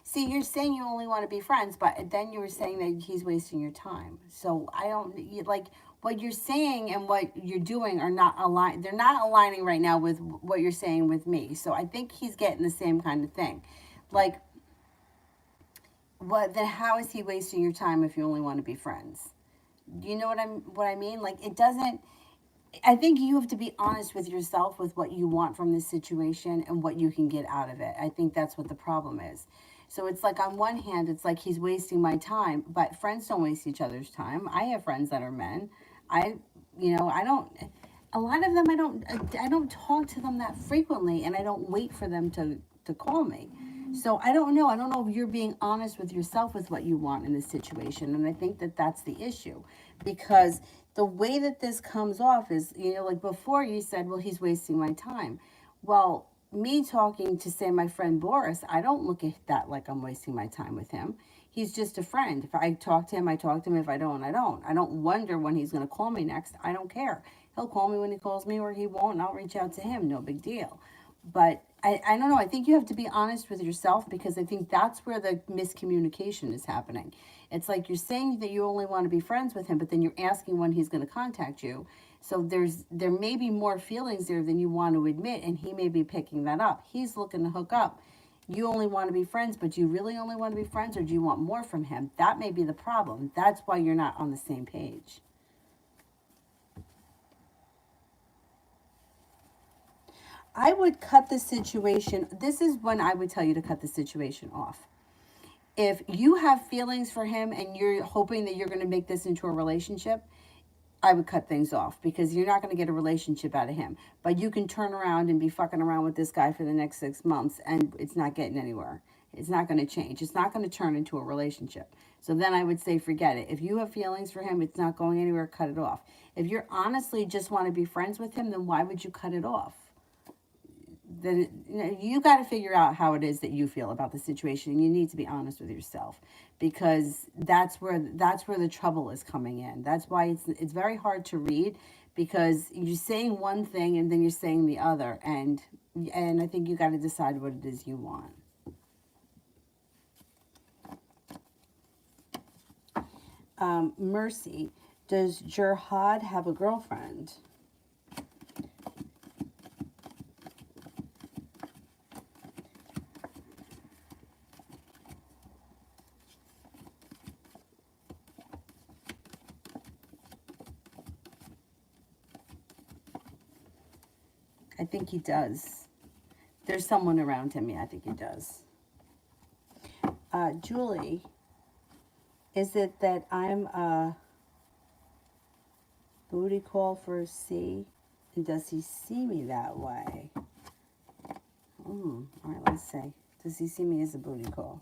see, you're saying you only want to be friends, but then you were saying that he's wasting your time. So I don't, like, what you're saying and what you're doing are not aligned. They're not aligning right now with what you're saying with me. So I think he's getting the same kind of thing. Like, then how is he wasting your time if you only want to be friends? Do you know what I mean? Like, it doesn't. I think you have to be honest with yourself with what you want from this situation and what you can get out of it. I think that's what the problem is. So it's like, on one hand, it's like he's wasting my time, but friends don't waste each other's time. I have friends that are men. I don't. A lot of them, I don't talk to them that frequently, and I don't wait for them to call me. So I don't know. I don't know if you're being honest with yourself with what you want in this situation. And I think that that's the issue, because the way that this comes off is, you know, like before you said, well, he's wasting my time. Well, me talking to, say, my friend Boris, I don't look at that like I'm wasting my time with him. He's just a friend. If I talk to him, I talk to him. If I don't, I don't. I don't wonder when he's going to call me next. I don't care. He'll call me when he calls me, or he won't, and I'll reach out to him. No big deal. But I don't know. I think you have to be honest with yourself, because I think that's where the miscommunication is happening. It's like you're saying that you only want to be friends with him, but then you're asking when he's going to contact you. So there may be more feelings there than you want to admit, and he may be picking that up. He's looking to hook up. You only want to be friends, but do you really only want to be friends, or do you want more from him? That may be the problem. That's why you're not on the same page. I would cut the situation. This is when I would tell you to cut the situation off. If you have feelings for him and you're hoping that you're going to make this into a relationship, I would cut things off, because you're not going to get a relationship out of him. But you can turn around and be fucking around with this guy for the next 6 months, and it's not getting anywhere. It's not going to change. It's not going to turn into a relationship. So then I would say forget it. If you have feelings for him, it's not going anywhere, cut it off. If you're honestly just want to be friends with him, then why would you cut it off? Then you got to figure out how it is that you feel about the situation, and you need to be honest with yourself, because that's where the trouble is coming in. That's why it's very hard to read, because you're saying one thing and then you're saying the other, and I think you got to decide what it is you want. Mercy, does Jurhad have a girlfriend? I think he does. There's someone around him. Yeah, I think he does. Julie, is it that I'm a booty call for C? And does he see me that way? All right, let's see. Does he see me as a booty call?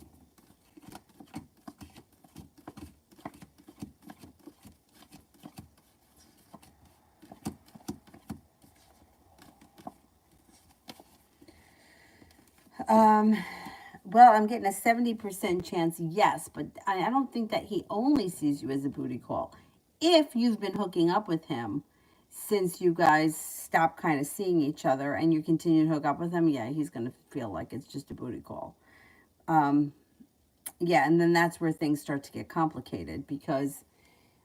Well, I'm getting a 70% chance, yes, but I don't think that he only sees you as a booty call. If you've been hooking up with him since you guys stopped kind of seeing each other and you continue to hook up with him, yeah, he's going to feel like it's just a booty call. Yeah, and then that's where things start to get complicated because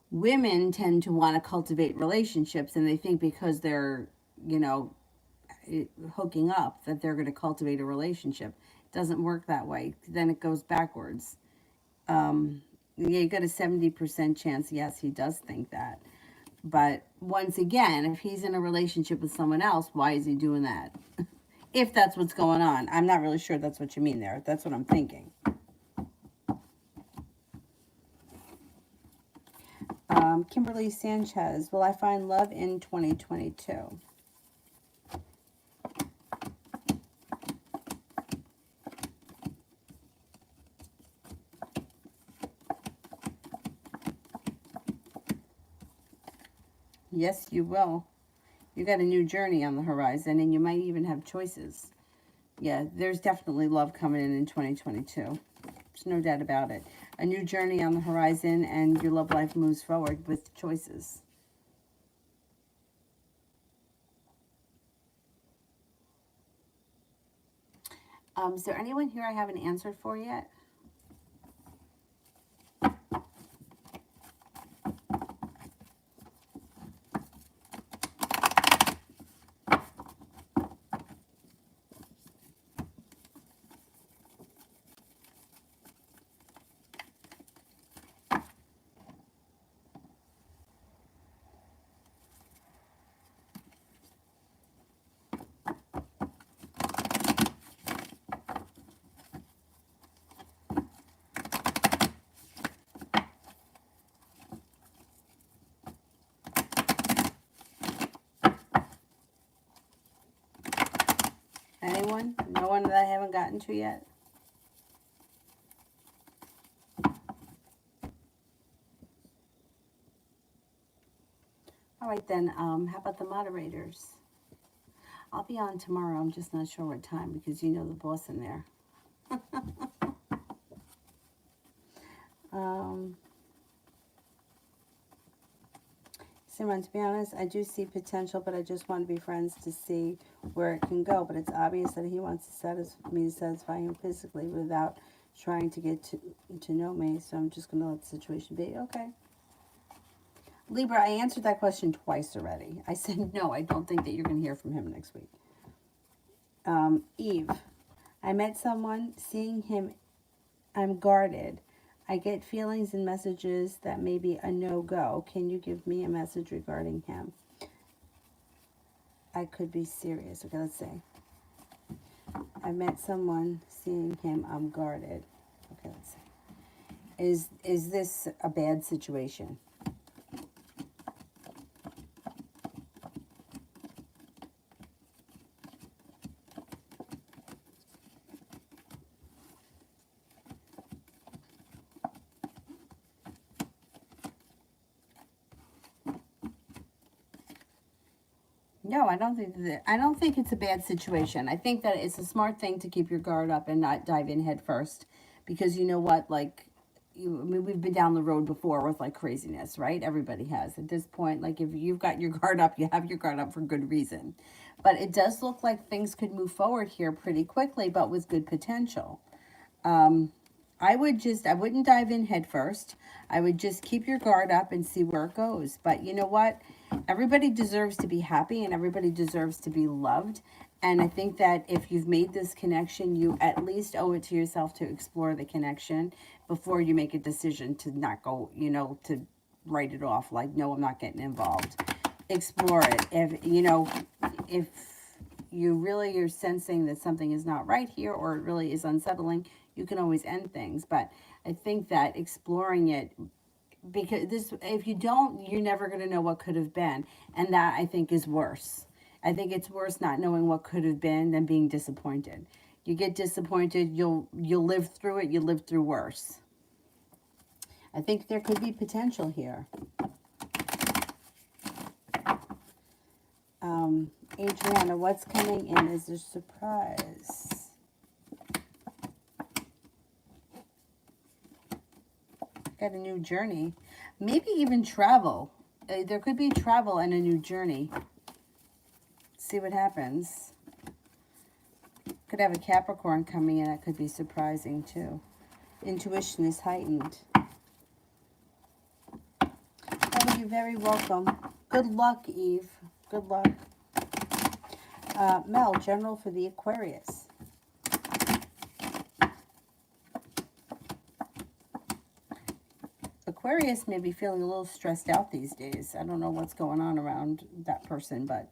women tend to want to cultivate relationships and they think because they're, you know, hooking up that they're going to cultivate a relationship. It doesn't work that way. Then it goes backwards. Yeah, you got a 70% chance. Yes, he does think that. But once again, if he's in a relationship with someone else, why is he doing that? If that's what's going on. I'm not really sure that's what you mean there. That's what I'm thinking. Kimberly Sanchez, will I find love in 2022? Yes, you will. You got a new journey on the horizon, and you might even have choices. Yeah, there's definitely love coming in 2022. There's no doubt about it. A new journey on the horizon, and your love life moves forward with choices. Is there anyone here I haven't answered for yet? Anyone? No one that I haven't gotten to yet? All right then, how about the moderators? I'll be on tomorrow. I'm just not sure what time because you know the boss in there. Simran, to be honest, I do see potential, but I just want to be friends to see where it can go. But it's obvious that he wants to me to satisfy him physically without trying to get to know me. So I'm just going to let the situation be. Okay. Libra, I answered that question twice already. I said, no, I don't think that you're going to hear from him next week. Eve, I met someone, seeing him, I'm guarded. I get feelings and messages that may be a no-go. Can you give me a message regarding him? I could be serious. Okay, let's see. I met someone, seeing him, I'm guarded. Okay, let's see. Is this a bad situation? No, I don't think it's a bad situation. I think that it's a smart thing to keep your guard up and not dive in head first, because you know what, like, I mean, we've been down the road before with like craziness, right? Everybody has at this point. Like, if you've got your guard up, you have your guard up for good reason. But it does look like things could move forward here pretty quickly, but with good potential. I wouldn't dive in head first. I would just keep your guard up and see where it goes. But you know what? Everybody deserves to be happy and everybody deserves to be loved. And I think that if you've made this connection, you at least owe it to yourself to explore the connection before you make a decision to not go, to write it off. Like, no, I'm not getting involved. Explore it. If you're sensing that something is not right here, or it really is unsettling, you can always end things. But I think that exploring it, because this, if you don't, you're never going to know what could have been, and that, I think, is worse. I think it's worse not knowing what could have been than being disappointed. You get disappointed, you'll live through it, you live through worse. I think there could be potential here. Adriana, what's coming in as a surprise? Got a new journey. Maybe even travel. There could be travel and a new journey. See what happens. Could have a Capricorn coming in. That could be surprising too. Intuition is heightened. Oh, you're very welcome. Good luck, Eve. Good luck. Mel, general for the Aquarius. Aquarius may be feeling a little stressed out these days. I don't know what's going on around that person, but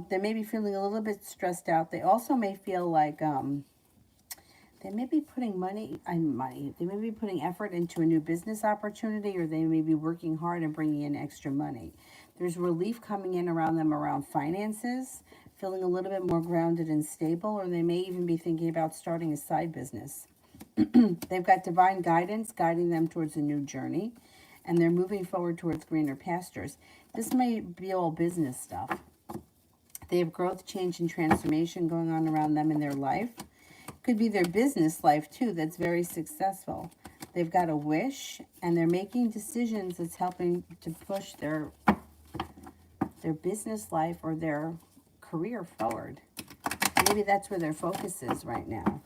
they may be feeling a little bit stressed out. They also may feel like they may be putting they may be putting effort into a new business opportunity, or they may be working hard and bringing in extra money. There's relief coming in around them around finances, feeling a little bit more grounded and stable, or they may even be thinking about starting a side business. They've got divine guidance guiding them towards a new journey, and they're moving forward towards greener pastures. This may be all business stuff. They have growth, change, and transformation going on around them in their life. Could be their business life too that's very successful. They've got a wish, and they're making decisions that's helping to push their business life or their career forward. Maybe that's where their focus is right now.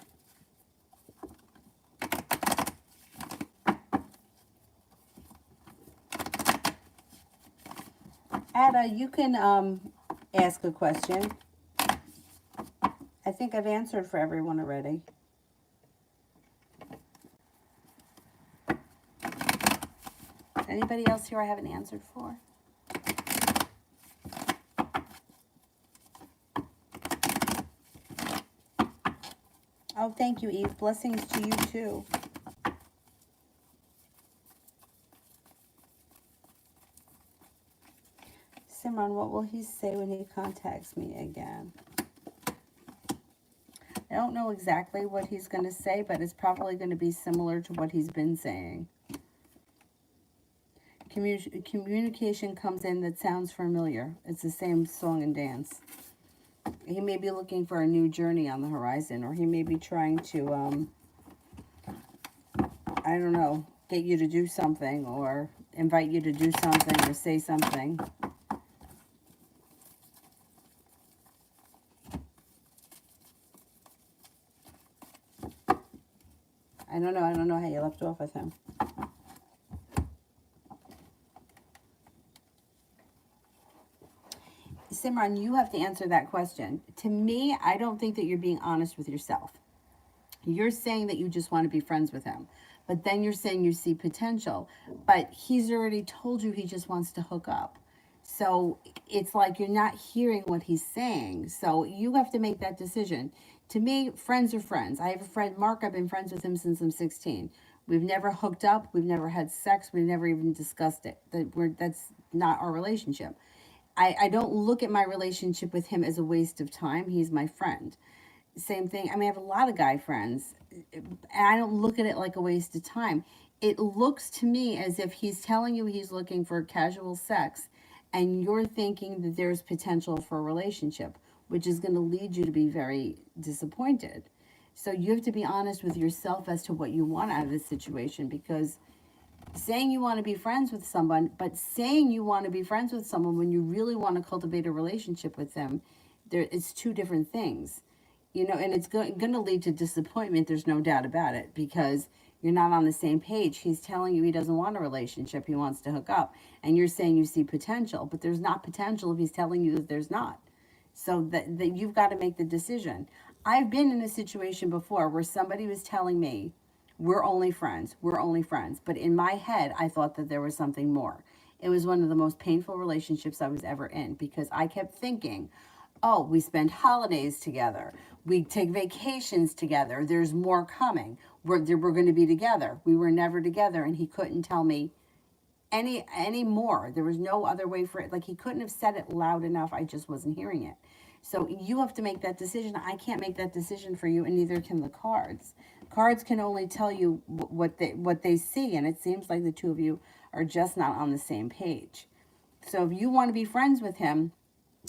Ada, you can ask a question. I think I've answered for everyone already. Anybody else here I haven't answered for? Oh, thank you, Eve. Blessings to you, too. Simran, what will he say when he contacts me again? I don't know exactly what he's going to say, but it's probably going to be similar to what he's been saying. Communication comes in that sounds familiar. It's the same song and dance. He may be looking for a new journey on the horizon, or he may be trying to, I don't know, get you to do something, or invite you to do something, or say something. I don't know how you left off with him. Simran, you have to answer that question. To me, I don't think that you're being honest with yourself. You're saying that you just want to be friends with him, but then you're saying you see potential, but he's already told you he just wants to hook up. So it's like you're not hearing what he's saying. So you have to make that decision. To me, friends are friends. I have a friend, Mark. I've been friends with him since I'm 16. We've never hooked up. We've never had sex. We've never even discussed it. That's not our relationship. I don't look at my relationship with him as a waste of time. He's my friend. Same thing. I mean, I have a lot of guy friends, and I don't look at it like a waste of time. It looks to me as if he's telling you he's looking for casual sex, and you're thinking that there's potential for a relationship, which is going to lead you to be very disappointed. So you have to be honest with yourself as to what you want out of this situation, because saying you want to be friends with someone, but saying you want to be friends with someone when you really want to cultivate a relationship with them, it's two different things. You know, and it's going to lead to disappointment. There's no doubt about it, because you're not on the same page. He's telling you he doesn't want a relationship. He wants to hook up. And you're saying you see potential, but there's not potential if he's telling you that there's not. So that you've got to make the decision. I've been in a situation before where somebody was telling me, we're only friends. We're only friends. But in my head, I thought that there was something more. It was one of the most painful relationships I was ever in, because I kept thinking, Oh, we spend holidays together. We take vacations together. There's more coming. We're going to be together. We were never together, and he couldn't tell me any more. There was no other way for it. Like, he couldn't have said it loud enough. I just wasn't hearing it. So you have to make that decision. I can't make that decision for you, and neither can the cards. Cards can only tell you what they see, and it seems like the two of you are just not on the same page. So if you want to be friends with him,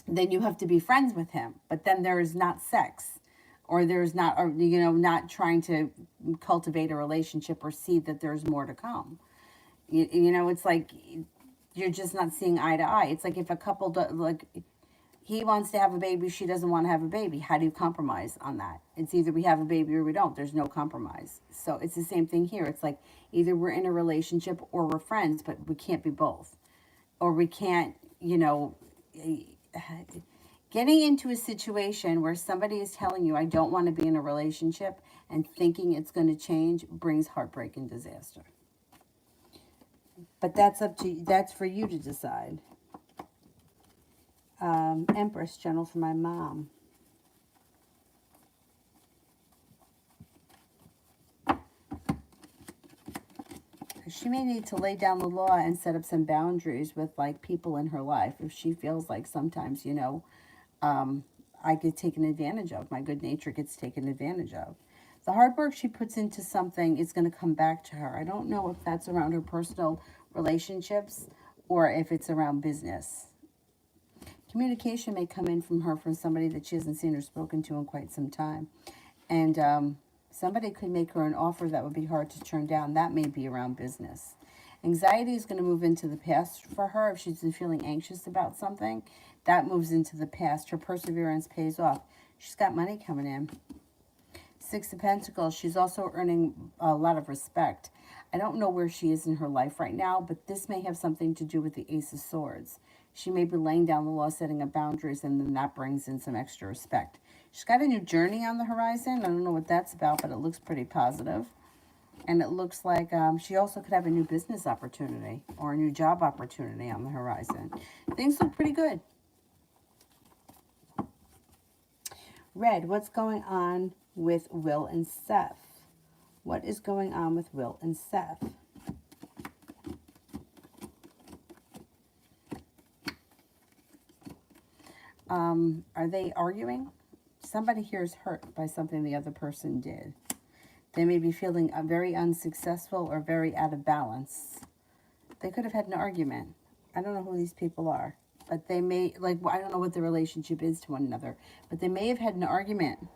then you have to be friends with him. But then there is not sex, or there's not, or, not trying to cultivate a relationship or see that there's more to come. It's like you're just not seeing eye to eye. It's like if a couple like he wants to have a baby, she doesn't want to have a baby. How do you compromise on that? It's either we have a baby or we don't. There's no compromise. So it's the same thing here. It's like either we're in a relationship or we're friends, but we can't be both. Or we can't, getting into a situation where somebody is telling you, I don't want to be in a relationship, and thinking it's going to change brings heartbreak and disaster. But that's for you to decide. Empress, channel for my mom. She may need to lay down the law and set up some boundaries with like people in her life if she feels like sometimes, I get taken advantage of. My good nature gets taken advantage of. The hard work she puts into something is going to come back to her. I don't know if that's around her personal relationships or if it's around business. Communication may come in from her from somebody that she hasn't seen or spoken to in quite some time. And somebody could make her an offer that would be hard to turn down. That may be around business. Anxiety is going to move into the past for her. If she's been feeling anxious about something, that moves into the past. Her perseverance pays off. She's got money coming in. Six of Pentacles, she's also earning a lot of respect. I don't know where she is in her life right now, but this may have something to do with the Ace of Swords. She may be laying down the law, setting up boundaries, and then that brings in some extra respect. She's got a new journey on the horizon. I don't know what that's about, but it looks pretty positive. And it looks like she also could have a new business opportunity or a new job opportunity on the horizon. Things look pretty good. Red, what's going on with Will and Seth? What is going on with Will and Seth? Are they arguing? Somebody here is hurt by something the other person did. They may be feeling very unsuccessful or very out of balance. They could have had an argument. I don't know who these people are, but they may, I don't know what the relationship is to one another, but they may have had an argument.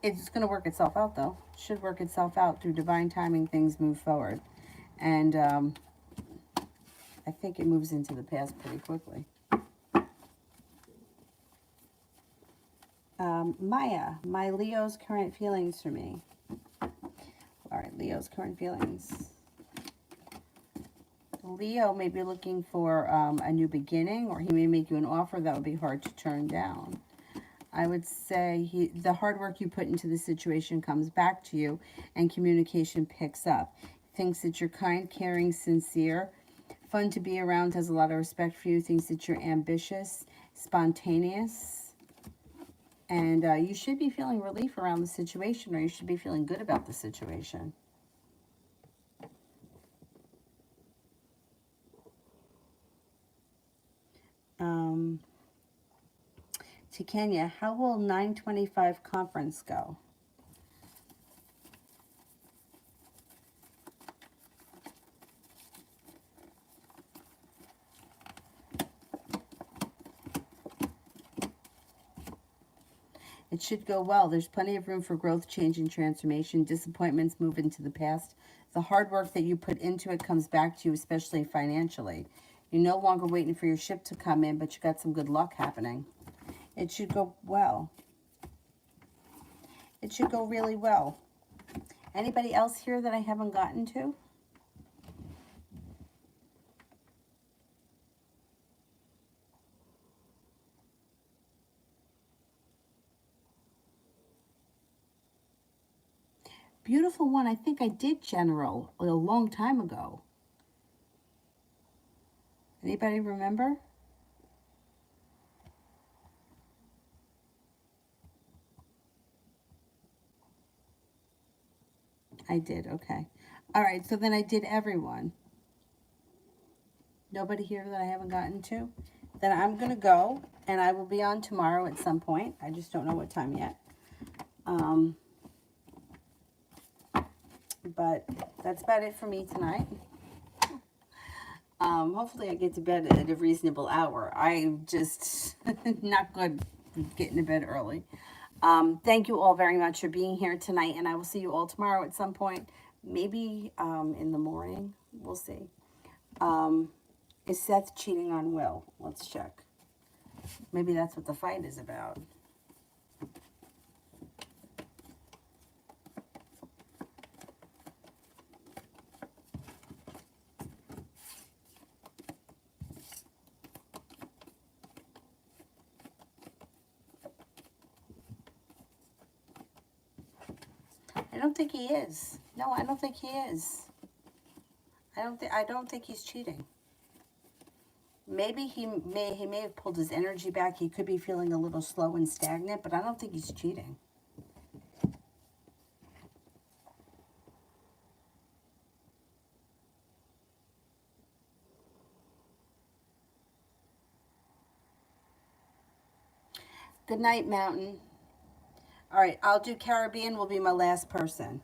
It's going to work itself out, though. It should work itself out through divine timing. Things move forward. And I think it moves into the past pretty quickly. Maya, my Leo's current feelings for me. All right, Leo's current feelings. Leo may be looking for a new beginning, or he may make you an offer that would be hard to turn down. I would say the hard work you put into the situation comes back to you, and communication picks up. Thinks that you're kind, caring, sincere, fun to be around, has a lot of respect for you, thinks that you're ambitious, spontaneous. And you should be feeling relief around the situation, or you should be feeling good about the situation. To Kenya, how will 925 conference go? It should go well. There's plenty of room for growth, change, and transformation. Disappointments move into the past. The hard work that you put into it comes back to you, especially financially. You're no longer waiting for your ship to come in, but you got some good luck happening. It should go well. It should go really well. Anybody else here that I haven't gotten to? Beautiful one. I think I did General a long time ago. Anybody remember? I did, okay. All right, so then I did everyone. Nobody here that I haven't gotten to? Then I'm going to go, and I will be on tomorrow at some point. I just don't know what time yet. But that's about it for me tonight. Hopefully I get to bed at a reasonable hour. I'm just not good getting to bed early. Thank you all very much for being here tonight, and I will see you all tomorrow at some point. Maybe in the morning. We'll see. Is Seth cheating on Will? Let's check. Maybe that's what the fight is about. I don't think he is. No, I don't think he is. I don't think he's cheating. Maybe he may have pulled his energy back. He could be feeling a little slow and stagnant, but I don't think he's cheating. Good night, Mountain. All right, I'll do Caribbean. Will be my last person.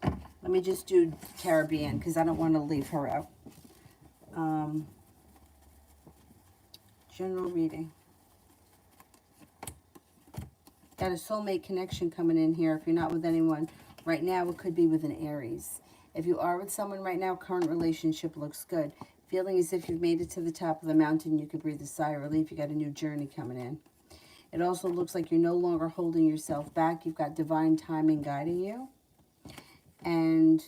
Let me just do Caribbean because I don't want to leave her out. General reading. Got a soulmate connection coming in here. If you're not with anyone right now, it could be with an Aries. If you are with someone right now, current relationship looks good. Feeling as if you've made it to the top of the mountain, you could breathe a sigh of relief. You got a new journey coming in. It also looks like you're no longer holding yourself back. You've got divine timing guiding you. And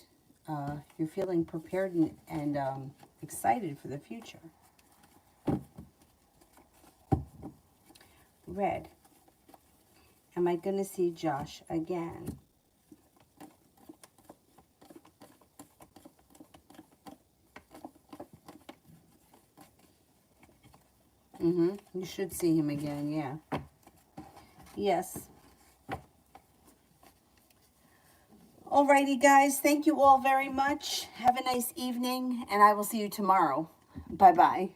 you're feeling prepared and excited for the future. Red. Am I going to see Josh again? You should see him again, yeah. Yes. Alrighty, guys. Thank you all very much. Have a nice evening, and I will see you tomorrow. Bye-bye.